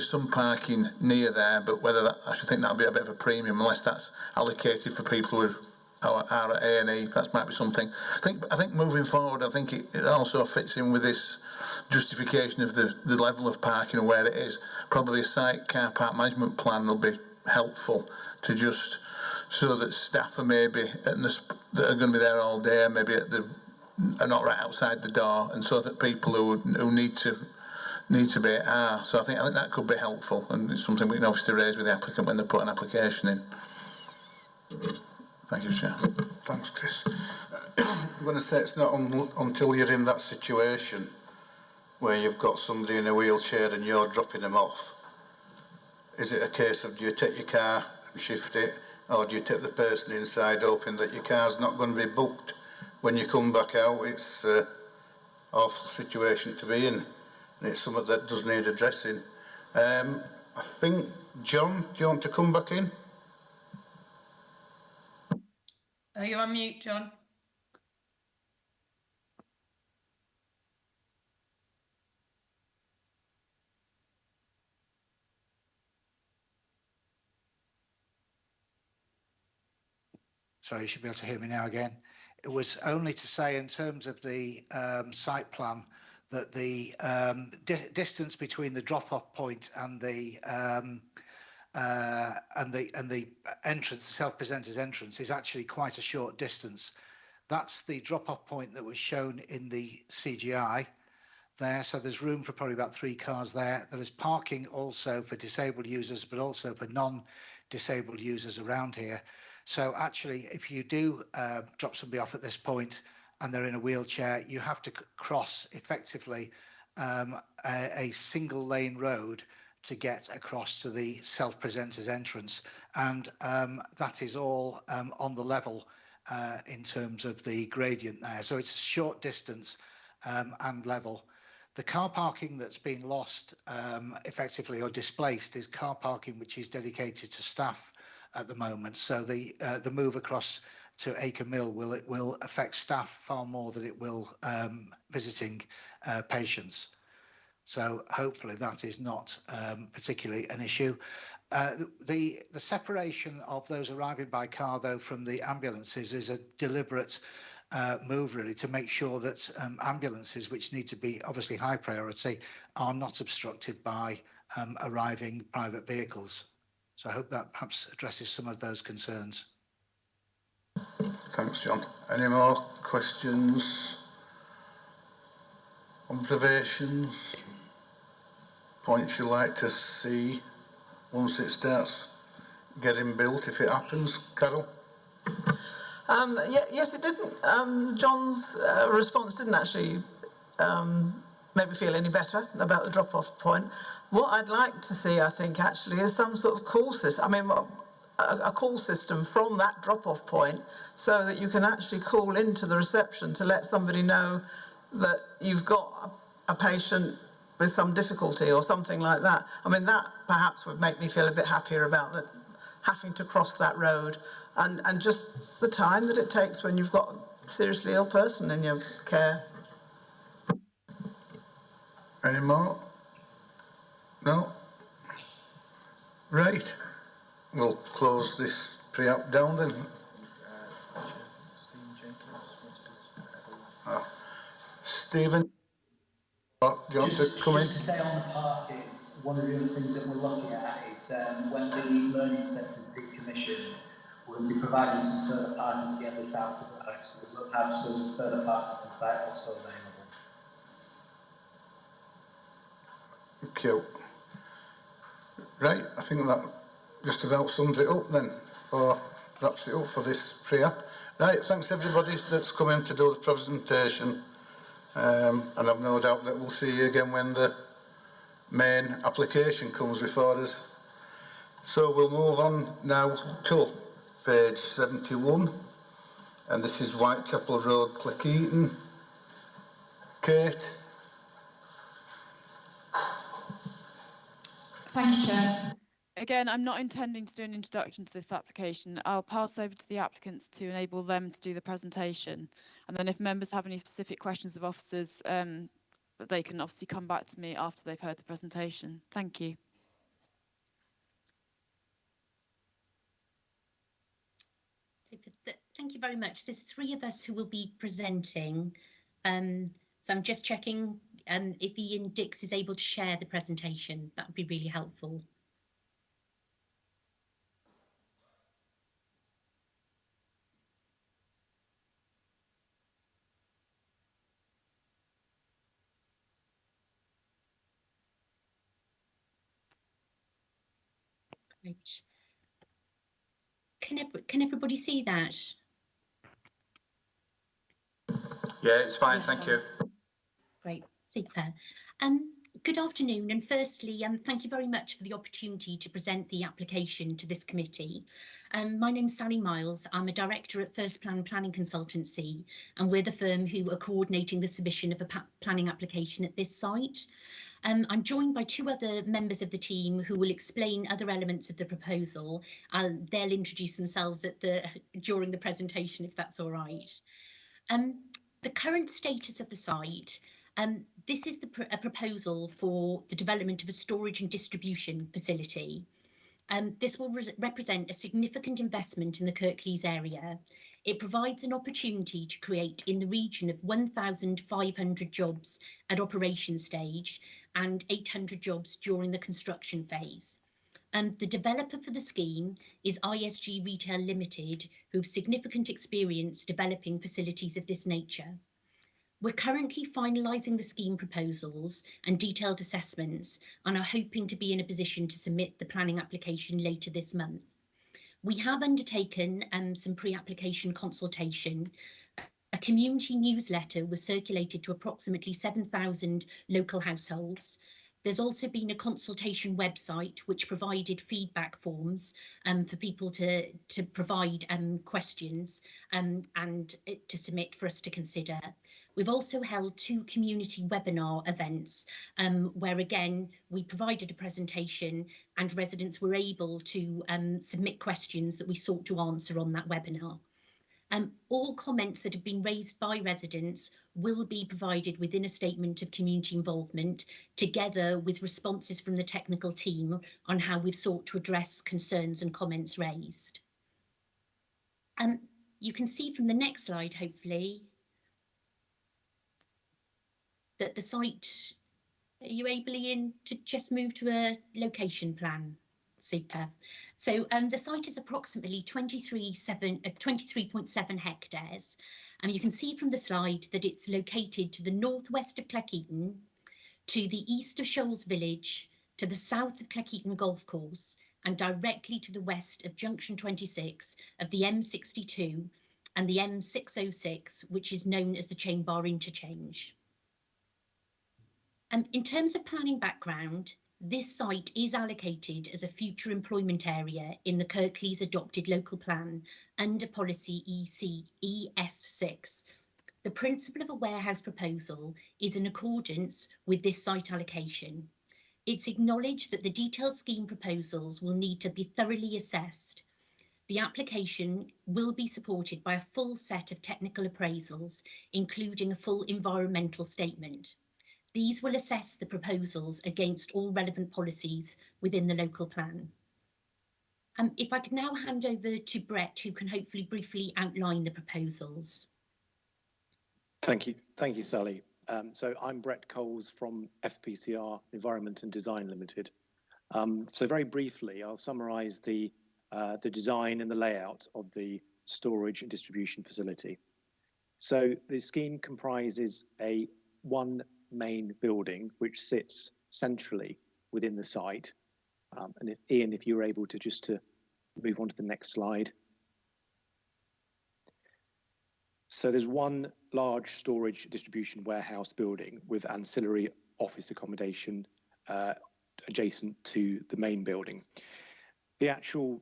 some parking near there, but I should think that'll be a bit of a premium unless that's allocated for people who are at A&E. That might be something. I think moving forward, I think it also fits in with this justification of the level of parking and where it is. Probably a site car park management plan will be helpful to just so that staff are maybe that are going to be there all day, maybe are not right outside the door, and so that people who need to be are. So I think that could be helpful, and it's something we can obviously raise with the applicant when they put an application in. Thank you, Chair. Thanks, Chris. I'm going to say it's not until you're in that situation where you've got somebody in a wheelchair and you're dropping them off. Is it a case of do you take your car and shift it, or do you take the person inside hoping that your car's not going to be booked when you come back out? It's an awful situation to be in, and it's something that does need addressing. I think, John, do you want to come back in? Are you on mute, John? Sorry, you should be able to hear me now again. It was only to say, in terms of the site plan, that the distance between the drop-off point and the entrance, the self-presenter's entrance, is actually quite a short distance. That's the drop-off point that was shown in the CGI there. So there's room for probably about 3 cars there. There is parking also for disabled users, but also for non-disabled users around here. So actually, if you do drop somebody off at this point and they're in a wheelchair, you have to cross effectively a single lane road to get across to the self-presenter's entrance. And that is all on the level in terms of the gradient there. So it's short distance and level. The car parking that's been lost effectively or displaced is car parking which is dedicated to staff at the moment. So the move across to Acre Mill will affect staff far more than it will visiting patients. So hopefully that is not particularly an issue. The separation of those arriving by car, though, from the ambulances is a deliberate move, really, to make sure that ambulances, which need to be obviously high priority, are not obstructed by arriving private vehicles. So I hope that perhaps addresses some of those concerns. Thanks, John. Any more questions? Observations? Points you'd like to see once it starts getting built, if it happens, Carol? Yes, it didn't. John's response didn't actually make me feel any better about the drop-off point. What I'd like to see, I think, actually, is some sort of call system. I mean, a call system from that drop-off point, so that you can actually call into the reception to let somebody know that you've got a patient with some difficulty or something like that. I mean, that perhaps would make me feel a bit happier about having to cross that road and just the time that it takes when you've got a seriously ill person in your care. Any more? No? Right. We'll close this pre-app down then. Stephen, do you want to come in? Just to say on the parking, one of the other things that we're looking at is when the learning centre is decommissioned, we'll be providing some further parking to get this out of the back, so we'll have some further parking on site also available. Okay. Right, I think that just about sums it up then, or wraps it up for this pre-app. Right, thanks everybody that's come in to do the presentation. And I've no doubt that we'll see you again when the main application comes before us. So we'll move on now to page 71, and this is Whitechapel Road, Cleckheaton. Kate. Thank you, Chair. Again, I'm not intending to do an introduction to this application. I'll pass over to the applicants to enable them to do the presentation. And then if members have any specific questions of officers, they can obviously come back to me after they've heard the presentation. Thank you. Thank you very much. There's 3 of us who will be presenting. So I'm just checking if Ian Dix is able to share the presentation. That would be really helpful. Great. Can everybody see that? Yeah, it's fine, thank you. Great, super. Good afternoon, and firstly, thank you very much for the opportunity to present the application to this committee. My name's Sally Miles. I'm a director at First Plan Planning Consultancy, and we're the firm who are coordinating the submission of a planning application at this site. I'm joined by 2 other members of the team who will explain other elements of the proposal. They'll introduce themselves during the presentation, if that's all right. The current status of the site, this is a proposal for the development of a storage and distribution facility. This will represent a significant investment in the Kirklees area. It provides an opportunity to create in the region of 1,500 jobs at operation stage and 800 jobs during the construction phase. The developer for the scheme is ISG Retail Limited, who have significant experience developing facilities of this nature. We're currently finalising the scheme proposals and detailed assessments and are hoping to be in a position to submit the planning application later this month. We have undertaken some pre-application consultation. A community newsletter was circulated to approximately 7,000 local households. There's also been a consultation website which provided feedback forms for people to provide questions and to submit for us to consider. We've also held 2 community webinar events where again we provided a presentation and residents were able to submit questions that we sought to answer on that webinar. All comments that have been raised by residents will be provided within a statement of community involvement, together with responses from the technical team on how we've sought to address concerns and comments raised. You can see from the next slide, hopefully, that the site, are you able, Ian, to just move to a location plan? Super. So the site is approximately 23.7 hectares. And you can see from the slide that it's located to the northwest of Cleckheaton, to the east of Shoals Village, to the south of Cleckheaton Golf Course, and directly to the west of Junction 26 of the M62 and the M606, which is known as the Chain Bar Interchange. In terms of planning background, this site is allocated as a future employment area in the Kirklees adopted local plan under policy ES6. The principle of a warehouse proposal is in accordance with this site allocation. It's acknowledged that the detailed scheme proposals will need to be thoroughly assessed. The application will be supported by a full set of technical appraisals, including a full environmental statement. These will assess the proposals against all relevant policies within the local plan. If I could now hand over to Brett, who can hopefully briefly outline the proposals. Thank you, Sally. So I'm Brett Coles from FPCR Environment and Design Limited. So very briefly, I'll summarise the design and the layout of the storage and distribution facility. So the scheme comprises one main building which sits centrally within the site. And Ian, if you were able to just to move on to the next slide. So there's one large storage distribution warehouse building with ancillary office accommodation adjacent to the main building. The actual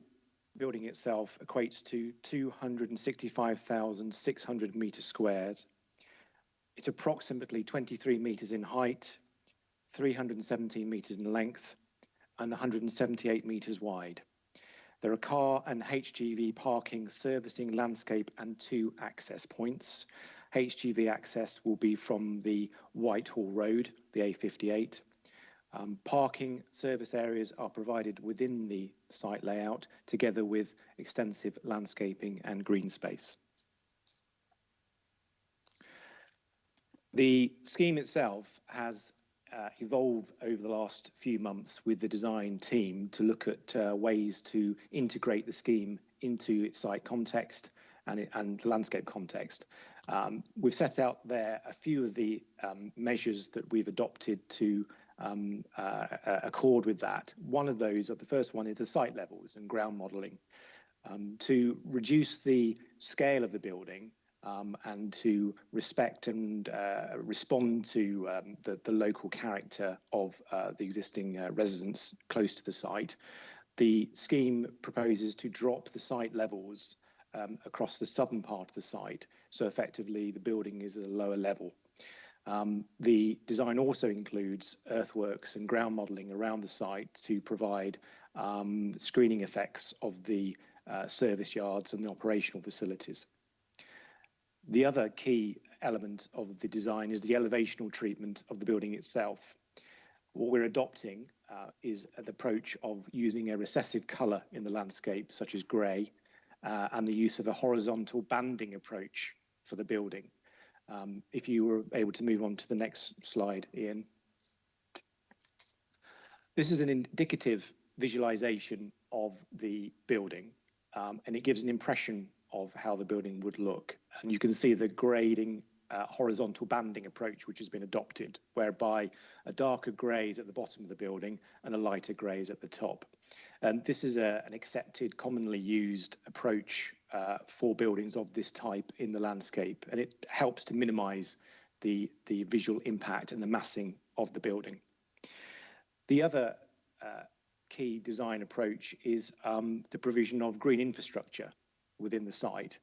building itself equates to 265,600 metres squares. It's approximately 23 metres in height, 317 metres in length, and 178 metres wide. There are car and HGV parking, servicing, landscape, and 2 access points. HGV access will be from the Whitehall Road, the A58. Parking service areas are provided within the site layout, together with extensive landscaping and green space. The scheme itself has evolved over the last few months with the design team to look at ways to integrate the scheme into its site context and landscape context. We've set out there a few of the measures that we've adopted to accord with that. One of those, or the first one, is the site levels and ground modelling. To reduce the scale of the building and to respect and respond to the local character of the existing residents close to the site, the scheme proposes to drop the site levels across the southern part of the site, so effectively the building is at a lower level. The design also includes earthworks and ground modelling around the site to provide screening effects of the service yards and the operational facilities. The other key element of the design is the elevational treatment of the building itself. What we're adopting is the approach of using a recessive colour in the landscape, such as grey, and the use of a horizontal banding approach for the building. If you were able to move on to the next slide, Ian. This is an indicative visualisation of the building, and it gives an impression of how the building would look. And you can see the grading horizontal banding approach which has been adopted, whereby a darker grey is at the bottom of the building and a lighter grey is at the top. And this is an accepted, commonly used approach for buildings of this type in the landscape, and it helps to minimise the visual impact and the massing of the building. The other key design approach is the provision of green infrastructure within the site.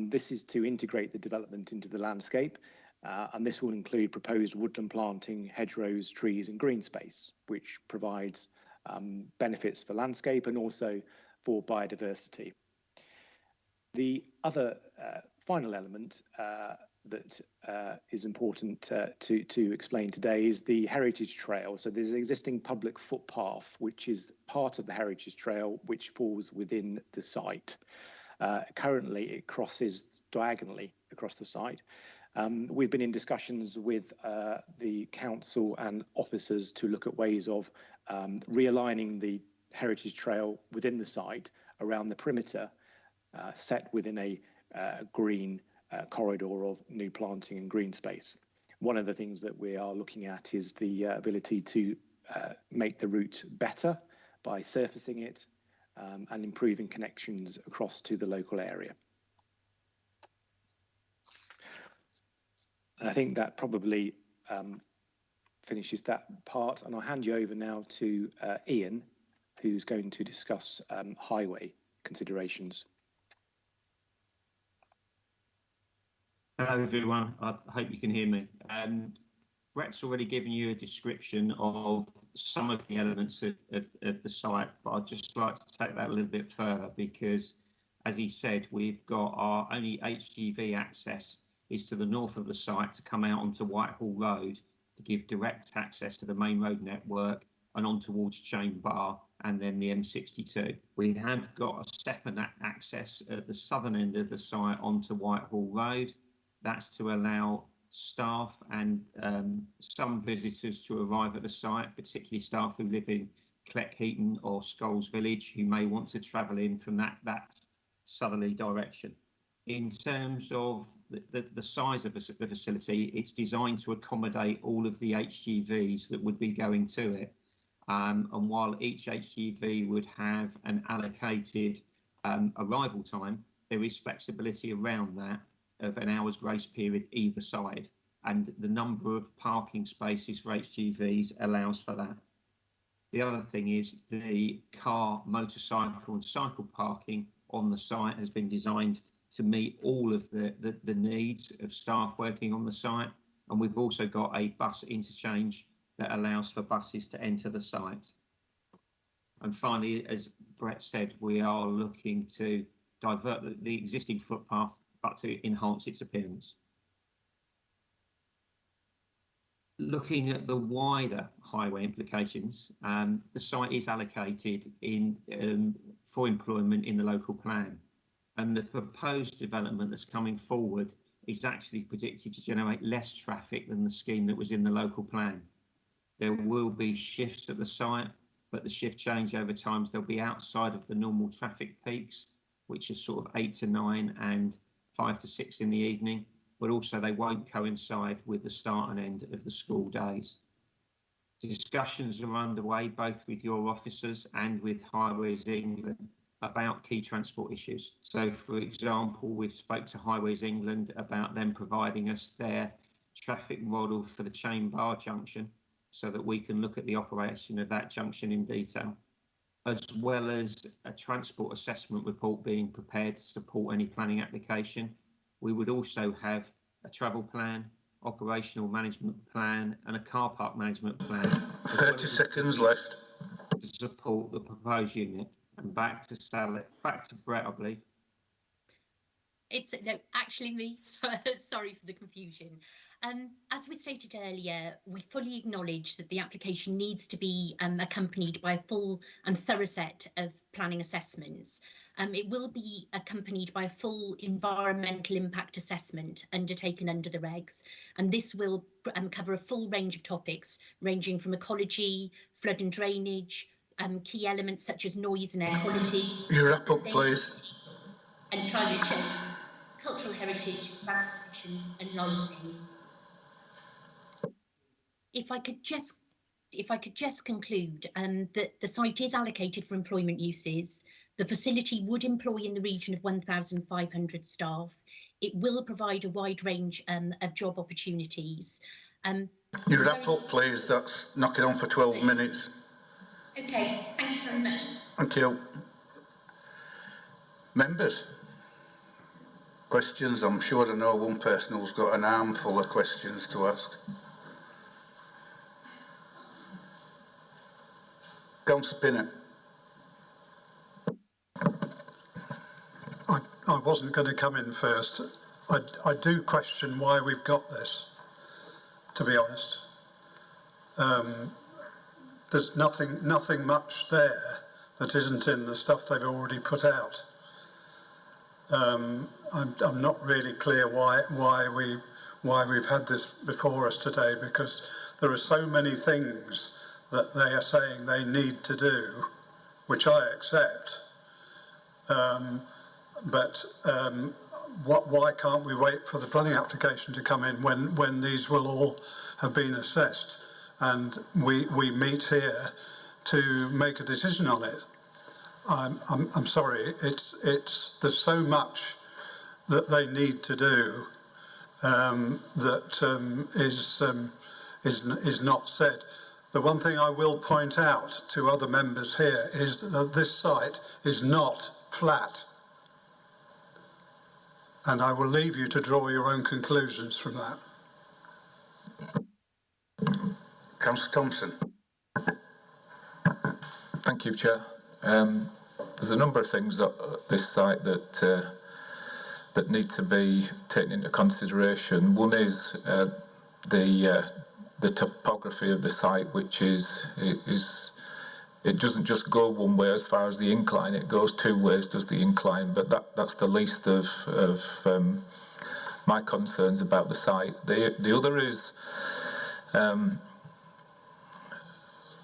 This is to integrate the development into the landscape, and this will include proposed woodland planting, hedgerows, trees and green space, which provides benefits for landscape and also for biodiversity. The other final element that is important to explain today is the heritage trail. So there's an existing public footpath which is part of the heritage trail which falls within the site. Currently it crosses diagonally across the site. We've been in discussions with the council and officers to look at ways of realigning the heritage trail within the site around the perimeter, set within a green corridor of new planting and green space. One of the things that we are looking at is the ability to make the route better by surfacing it and improving connections across to the local area. And I think that probably finishes that part, and I'll hand you over now to Ian, who's going to discuss highway considerations. Hello everyone, I hope you can hear me. Brett's already given you a description of some of the elements of the site, but I'd just like to take that a little bit further because, as he said, we've got our only HGV access is to the north of the site to come out onto Whitehall Road to give direct access to the main road network and on towards Chain Bar and then the M62. We have got a second access at the southern end of the site onto Whitehall Road. That's to allow staff and some visitors to arrive at the site, particularly staff who live in Cleckheaton or Scols Village, who may want to travel in from that southerly direction. In terms of the size of the facility, it's designed to accommodate all of the HGVs that would be going to it. And while each HGV would have an allocated arrival time, there is flexibility around that of an hour's grace period either side, and the number of parking spaces for HGVs allows for that. The other thing is the car, motorcycle and cycle parking on the site has been designed to meet all of the needs of staff working on the site, and we've also got a bus interchange that allows for buses to enter the site. And finally, as Brett said, we are looking to divert the existing footpath but to enhance its appearance. Looking at the wider highway implications, the site is allocated for employment in the local plan, and the proposed development that's coming forward is actually predicted to generate less traffic than the scheme that was in the local plan. There will be shifts at the site, but the shift change over time, they'll be outside of the normal traffic peaks, which is sort of 8 to 9 and 5 to 6 in the evening, but also they won't coincide with the start and end of the school days. Discussions are underway both with your officers and with Highways England about key transport issues. So, for example, we've spoke to Highways England about them providing us their traffic model for the Chain Bar junction so that we can look at the operation of that junction in detail, as well as a transport assessment report being prepared to support any planning application. We would also have a travel plan, operational management plan and a car park management plan. 30 seconds left. To support the proposed unit. And back to Brett, I believe. It's no, actually me. Sorry for the confusion. As we stated earlier, we fully acknowledge that the application needs to be accompanied by a full and thorough set of planning assessments. It will be accompanied by a full environmental impact assessment undertaken under the regs, and this will cover a full range of topics ranging from ecology, flood and drainage, key elements such as noise and air quality. You wrap up, please. And climate change, cultural heritage, migration and lighting. If I could just conclude that the site is allocated for employment uses. The facility would employ in the region of 1,500 staff. It will provide a wide range of job opportunities. You wrap up, please. That's knocking on for 12 minutes. Okay, thank you very much. Thank you. Members? Questions? I'm sure I know one person who's got an armful of questions to ask. Councillor Pinnock. I wasn't going to come in first. I do question why we've got this, to be honest. There's nothing much there that isn't in the stuff they've already put out. I'm not really clear why we've had this before us today, because there are so many things that they are saying they need to do, which I accept. But why can't we wait for the planning application to come in when these will all have been assessed, and we meet here to make a decision on it? I'm sorry. There's so much that they need to do that is not said. The one thing I will point out to other members here is that this site is not flat. And I will leave you to draw your own conclusions from that. Councillor Thompson. Thank you, Chair. There's a number of things at this site that need to be taken into consideration. One is the topography of the site, which is it doesn't just go one way as far as the incline, it goes two ways, does the incline, but that's the least of my concerns about the site. The other is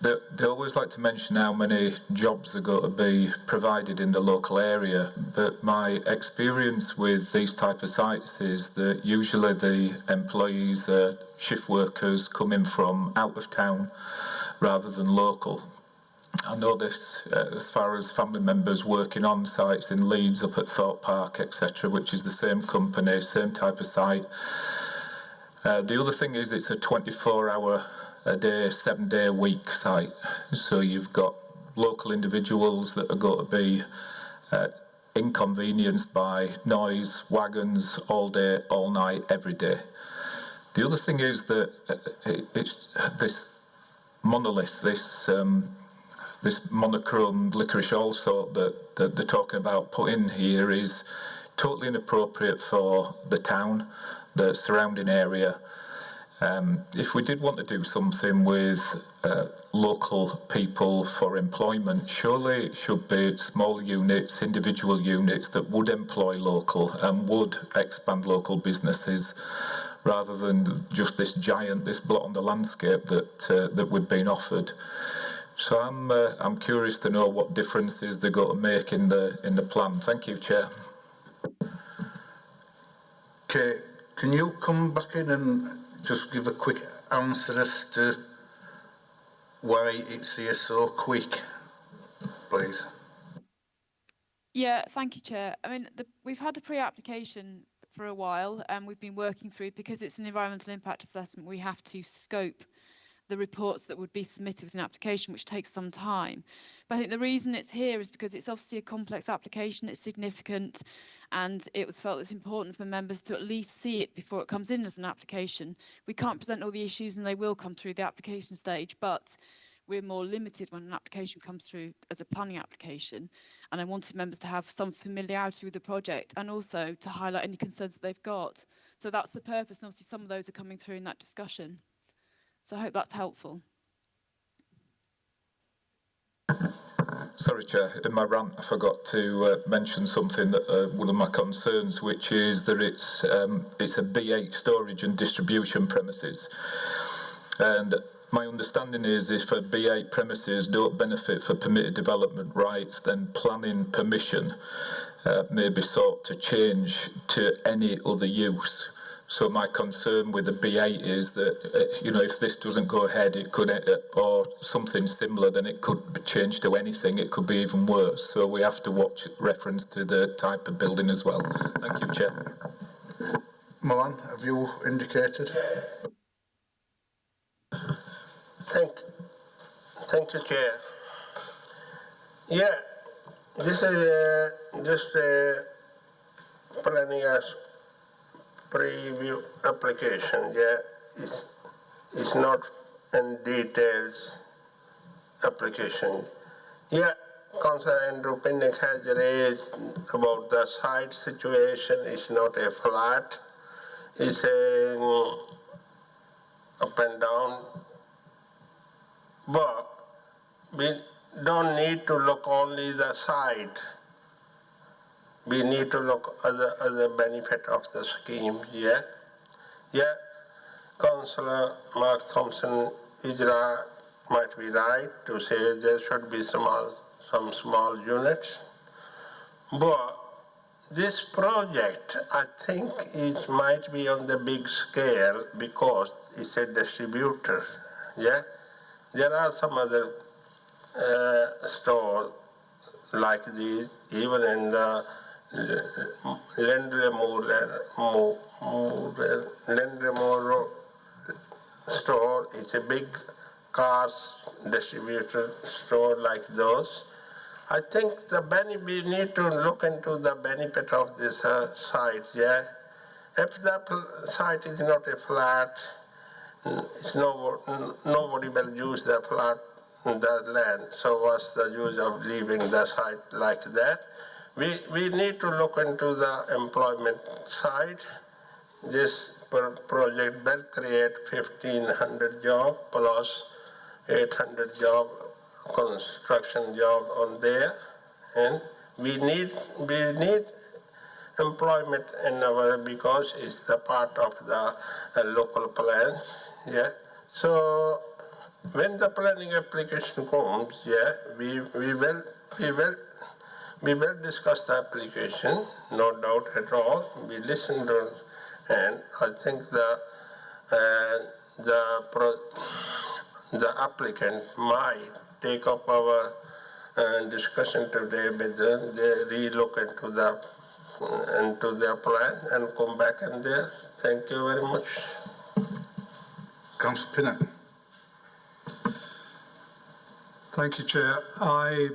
they always like to mention how many jobs are going to be provided in the local area, but my experience with these type of sites is that usually the employees are shift workers coming from out of town rather than local. I know this as far as family members working on sites in Leeds, up at Thorpe Park, etc., which is the same company, same type of site. The other thing is it's a 24-hour-a-day, 7-day-a-week site. So you've got local individuals that are going to be inconvenienced by noise, wagons, all day, all night, every day. The other thing is that it's this monolith, this monochrome licorice oil sort that they're talking about putting here is totally inappropriate for the town, the surrounding area. If we did want to do something with local people for employment, surely it should be small units, individual units that would employ local and would expand local businesses, rather than just this blot on the landscape that we've been offered. So I'm curious to know what differences they're going to make in the plan. Thank you, Chair. Okay, can you come back in and just give a quick answer as to why it's here so quick, please? Yeah, thank you, Chair. I mean, we've had the pre-application for a while, and we've been working through, because it's an environmental impact assessment, we have to scope the reports that would be submitted with an application, which takes some time. But I think the reason it's here is because it's obviously a complex application, it's significant, and it was felt it's important for members to at least see it before it comes in as an application. We can't present all the issues, and they will come through the application stage, but we're more limited when an application comes through as a planning application. And I wanted members to have some familiarity with the project and also to highlight any concerns that they've got. So that's the purpose, and obviously some of those are coming through in that discussion. So I hope that's helpful. Sorry, Chair. In my rant, I forgot to mention something that one of my concerns, which is that it's a B8 storage and distribution premises, and my understanding is if a B8 premises don't benefit for permitted development rights, then planning permission may be sought to change to any other use. So my concern with the B8 is that, you know, if this doesn't go ahead, it could, or something similar, then it could be changed to anything. It could be even worse. So we have to watch reference to the type of building as well. Thank you, Chair. Milan, have you indicated? Thank you, Chair. Yeah, this is just a planning as preview application. Yeah, it's not in details application. Yeah, Councillor Andrew Pinnick has raised about the site situation. It's not a flat. It's a up and down. But we don't need to look only the site. We need to look at the benefit of the scheme. Yeah. Councillor Mark Thompson Ijra might be right to say there should be some small units, but this project, I think, it might be on the big scale because it's a distributor. Yeah. There are some other stores like these, even in the Lendlemore store. It's a big cars distributor store like those. I think we need to look into the benefit of this site. Yeah, if the site is not a flat, nobody will use the flat, the land. So what's the use of leaving the site like that? We need to look into the employment side. This project will create 1,500 jobs plus 800 job construction job on there, and we need employment in our, because it's the part of the local plans. Yeah. So when the planning application comes, yeah, we will discuss the application, no doubt at all. We listen to, and I think the applicant might take up our discussion today, but then they relook into their plan and come back in there. Thank you very much. Councillor Pinnock. Thank you, Chair. I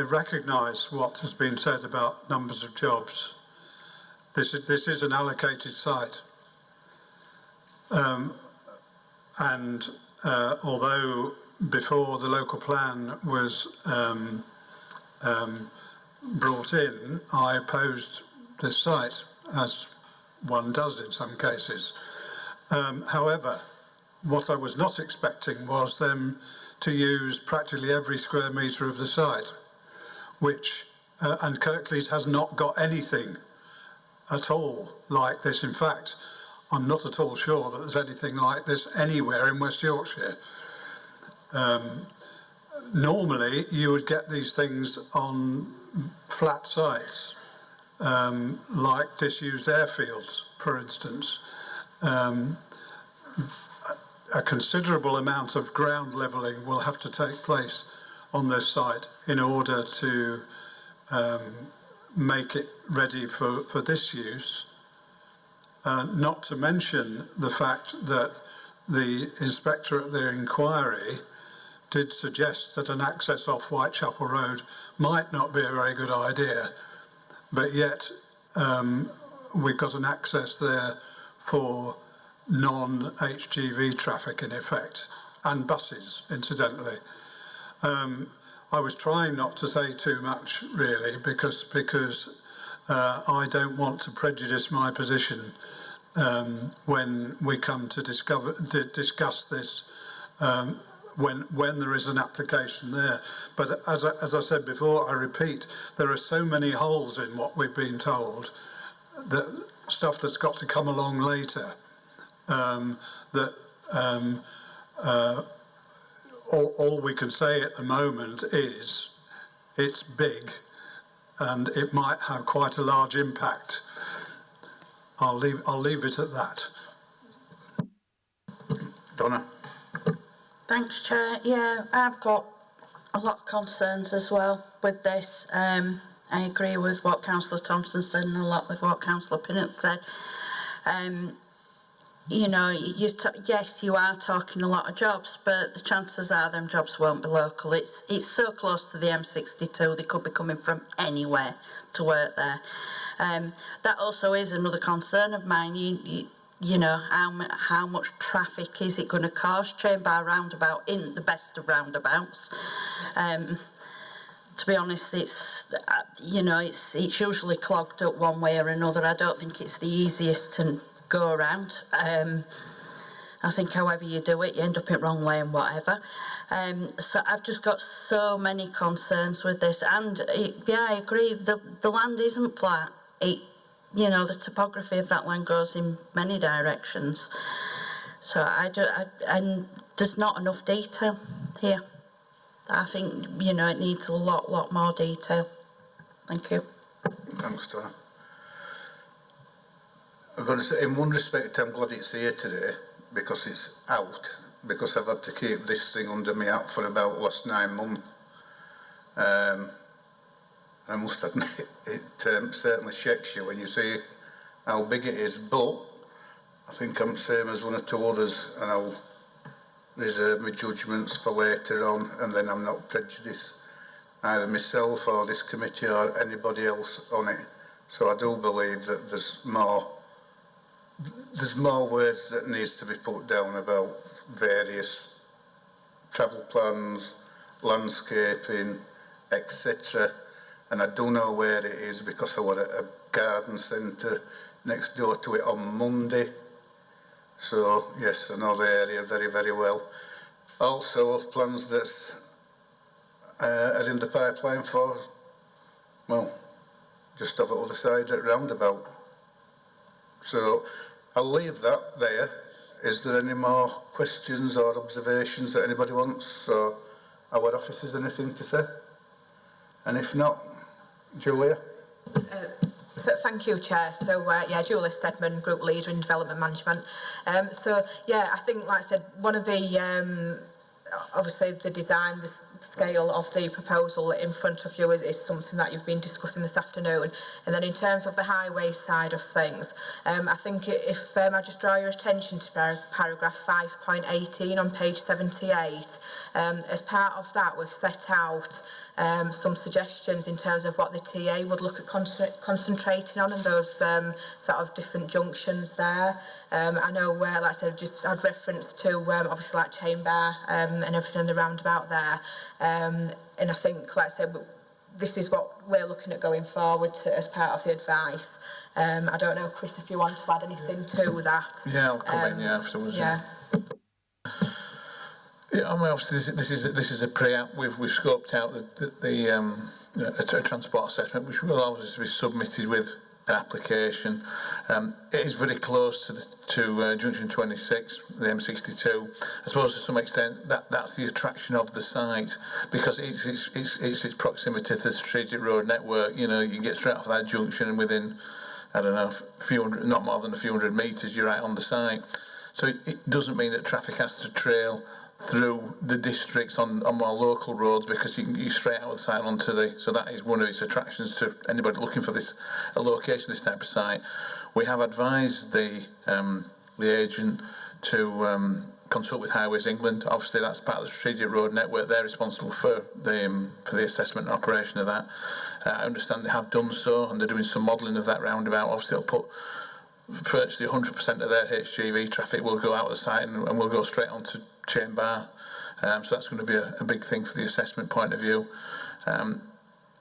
recognise what has been said about numbers of jobs. This is an allocated site, and although before the local plan was brought in, I opposed this site, as one does in some cases. However, what I was not expecting was them to use practically every square metre of the site, which, and Kirklees has not got anything at all like this. In fact, I'm not at all sure that there's anything like this anywhere in West Yorkshire. Normally, you would get these things on flat sites, like disused airfields, for instance. A considerable amount of ground levelling will have to take place on this site in order to make it ready for this use. Not to mention the fact that the inspector at their inquiry did suggest that an access off Whitechapel Road might not be a very good idea, but yet we've got an access there for non-HGV traffic in effect, and buses, incidentally. I was trying not to say too much, really, because I don't want to prejudice my position when we come to discuss this. When there is an application there. But as I said before, I repeat, there are so many holes in what we've been told, that stuff that's got to come along later, that all we can say at the moment is it's big and it might have quite a large impact. I'll leave it at that. Donna. Thanks, Chair. Yeah, I've got a lot of concerns as well with this. I agree with what Councillor Thompson said and a lot with what Councillor Pinnock said. You know, yes, you are talking a lot of jobs, but the chances are them jobs won't be local. It's so close to the M62, they could be coming from anywhere to work there. That also is another concern of mine. You know, how much traffic is it going to cause? Chainbar roundabout isn't the best of roundabouts. To be honest, it's it's usually clogged up one way or another. I don't think it's the easiest to go around. I think however you do it, you end up in wrong lane, whatever. So I've just got so many concerns with this, and yeah, I agree. The land isn't flat. You know, the topography of that land goes in many directions. So and there's not enough detail here. I think, you know, it needs a lot more detail. Thank you. Thanks, Tom. I'm going to say, in one respect, I'm glad it's here today because it's out, because I've had to keep this thing under my hat for about the last 9 months. I must admit, it certainly shakes you when you see how big it is, but I think I'm the same as one or two others, and I'll reserve my judgments for later on, and then I'm not prejudiced, either myself or this committee or anybody else on it. So I do believe that there's more words that needs to be put down about various travel plans, landscaping, etc. And I do know where it is because I was at a garden centre next door to it on Monday. So yes, I know the area very, very well. Also, plans that are in the pipeline for, well, just over the other side at roundabout. So I'll leave that there. Is there any more questions or observations that anybody wants? Or our officers anything to say? And if not, Julia? Thank you, Chair. So, yeah, Julia Stedman, Group Leader in Development Management. So, yeah, I think, like I said, one of the, obviously the design, the scale of the proposal in front of you is something that you've been discussing this afternoon. And then in terms of the highway side of things, I think if I just draw your attention to paragraph 5.18 on page 78, as part of that, we've set out some suggestions in terms of what the TA would look at concentrating on, and those sort of different junctions there. I know where, like I said, just had reference to obviously like Chainbar and everything in the roundabout there. And I think, like I said, this is what we're looking at going forward to, as part of the advice. I don't know, Chris, if you want to add anything to that. Yeah, I'll come in afterwards. Yeah. Yeah, I mean, obviously this is a pre-app. We've scoped out a transport assessment, which will obviously be submitted with an application. It is very close to Junction 26, the M62. I suppose to some extent that's the attraction of the site, because it's its proximity to the strategic road network. You know, you can get straight off that junction and within, I don't know, not more than a few hundred metres, you're right on the site. So it doesn't mean that traffic has to trail through the districts on more local roads, because you can go straight out of the site onto so that is one of its attractions to anybody looking for a location, this type of site. We have advised the agent to consult with Highways England. Obviously that's part of the strategic road network. They're responsible for the assessment and operation of that. I understand they have done so, and they're doing some modelling of that roundabout. Obviously it'll put virtually 100% of their HGV traffic will go out of the site and will go straight onto Chainbar. So that's going to be a big thing for the assessment point of view. And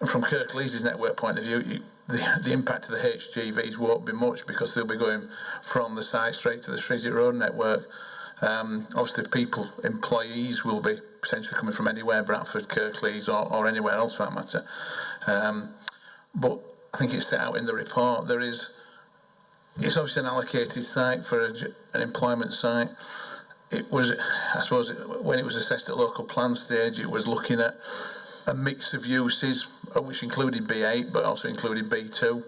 from Kirklees' network point of view, the impact of the HGVs won't be much because they'll be going from the site straight to the Streeted Road network. Obviously, employees will be potentially coming from anywhere, Bradford, Kirklees, or anywhere else for that matter. But I think it's set out in the report. It's obviously an allocated site for an employment site. It was, I suppose, when it was assessed at local plan stage, it was looking at a mix of uses, which included B8, but also included B2.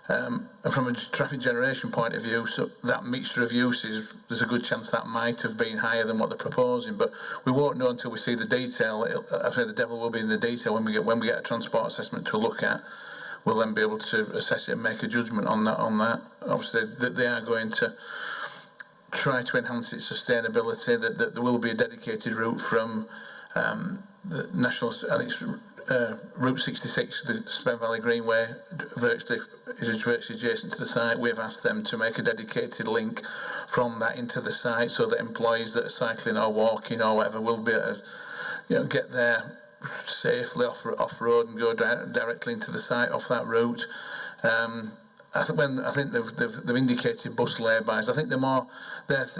And from a traffic generation point of view, so that mixture of uses, there's a good chance that might have been higher than what they're proposing, but we won't know until we see the detail. I say the devil will be in the detail when we get a transport assessment to look at. We'll then be able to assess it and make a judgment on that. Obviously, they are going to try to enhance its sustainability. That there will be a dedicated route from the national, I think it's Route 66, the Spen Valley Greenway, virtually adjacent to the site. We've asked them to make a dedicated link from that into the site so that employees that are cycling or walking or whatever will be able to, get there safely off road and go directly into the site off that route. I think they've indicated bus laybys. I think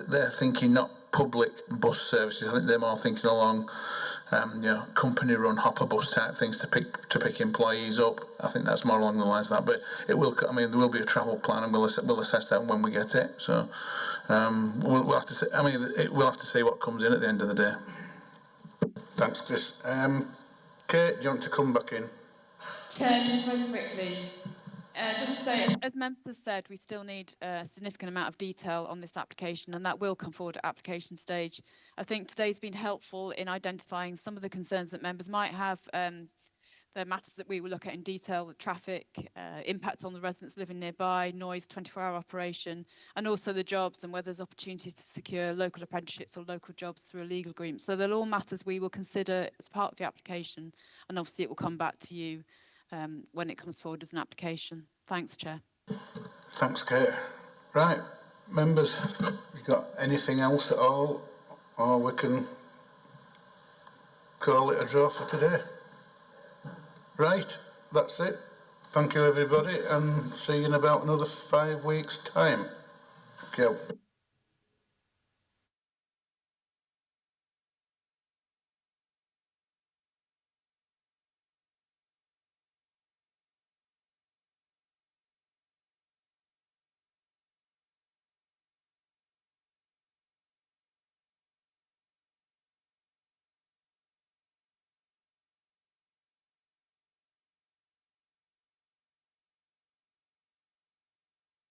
they're thinking not public bus services. I think they're more thinking along company-run hopper bus type things to pick employees up. I think that's more along the lines of that. But there will be a travel plan, and we'll assess that when we get it. So we'll have to see. We'll have to see what comes in at the end of the day. Thanks, Chris. Kate, do you want to come back in? Chair, just very quickly. Just to say, as members have said, we still need a significant amount of detail on this application, and that will come forward at application stage. I think today's been helpful in identifying some of the concerns that members might have. The matters that we will look at in detail: traffic, impact on the residents living nearby, noise, 24-hour operation, and also the jobs and whether there's opportunities to secure local apprenticeships or local jobs through a legal agreement. So they're all matters we will consider as part of the application, and obviously it will come back to you when it comes forward as an application. Thanks, Chair. Thanks, Kate. Right, members, have you got anything else at all, or we can call it a draw for today? Right, that's it. Thank you, everybody, and see you in about another 5 weeks' time. Thank you.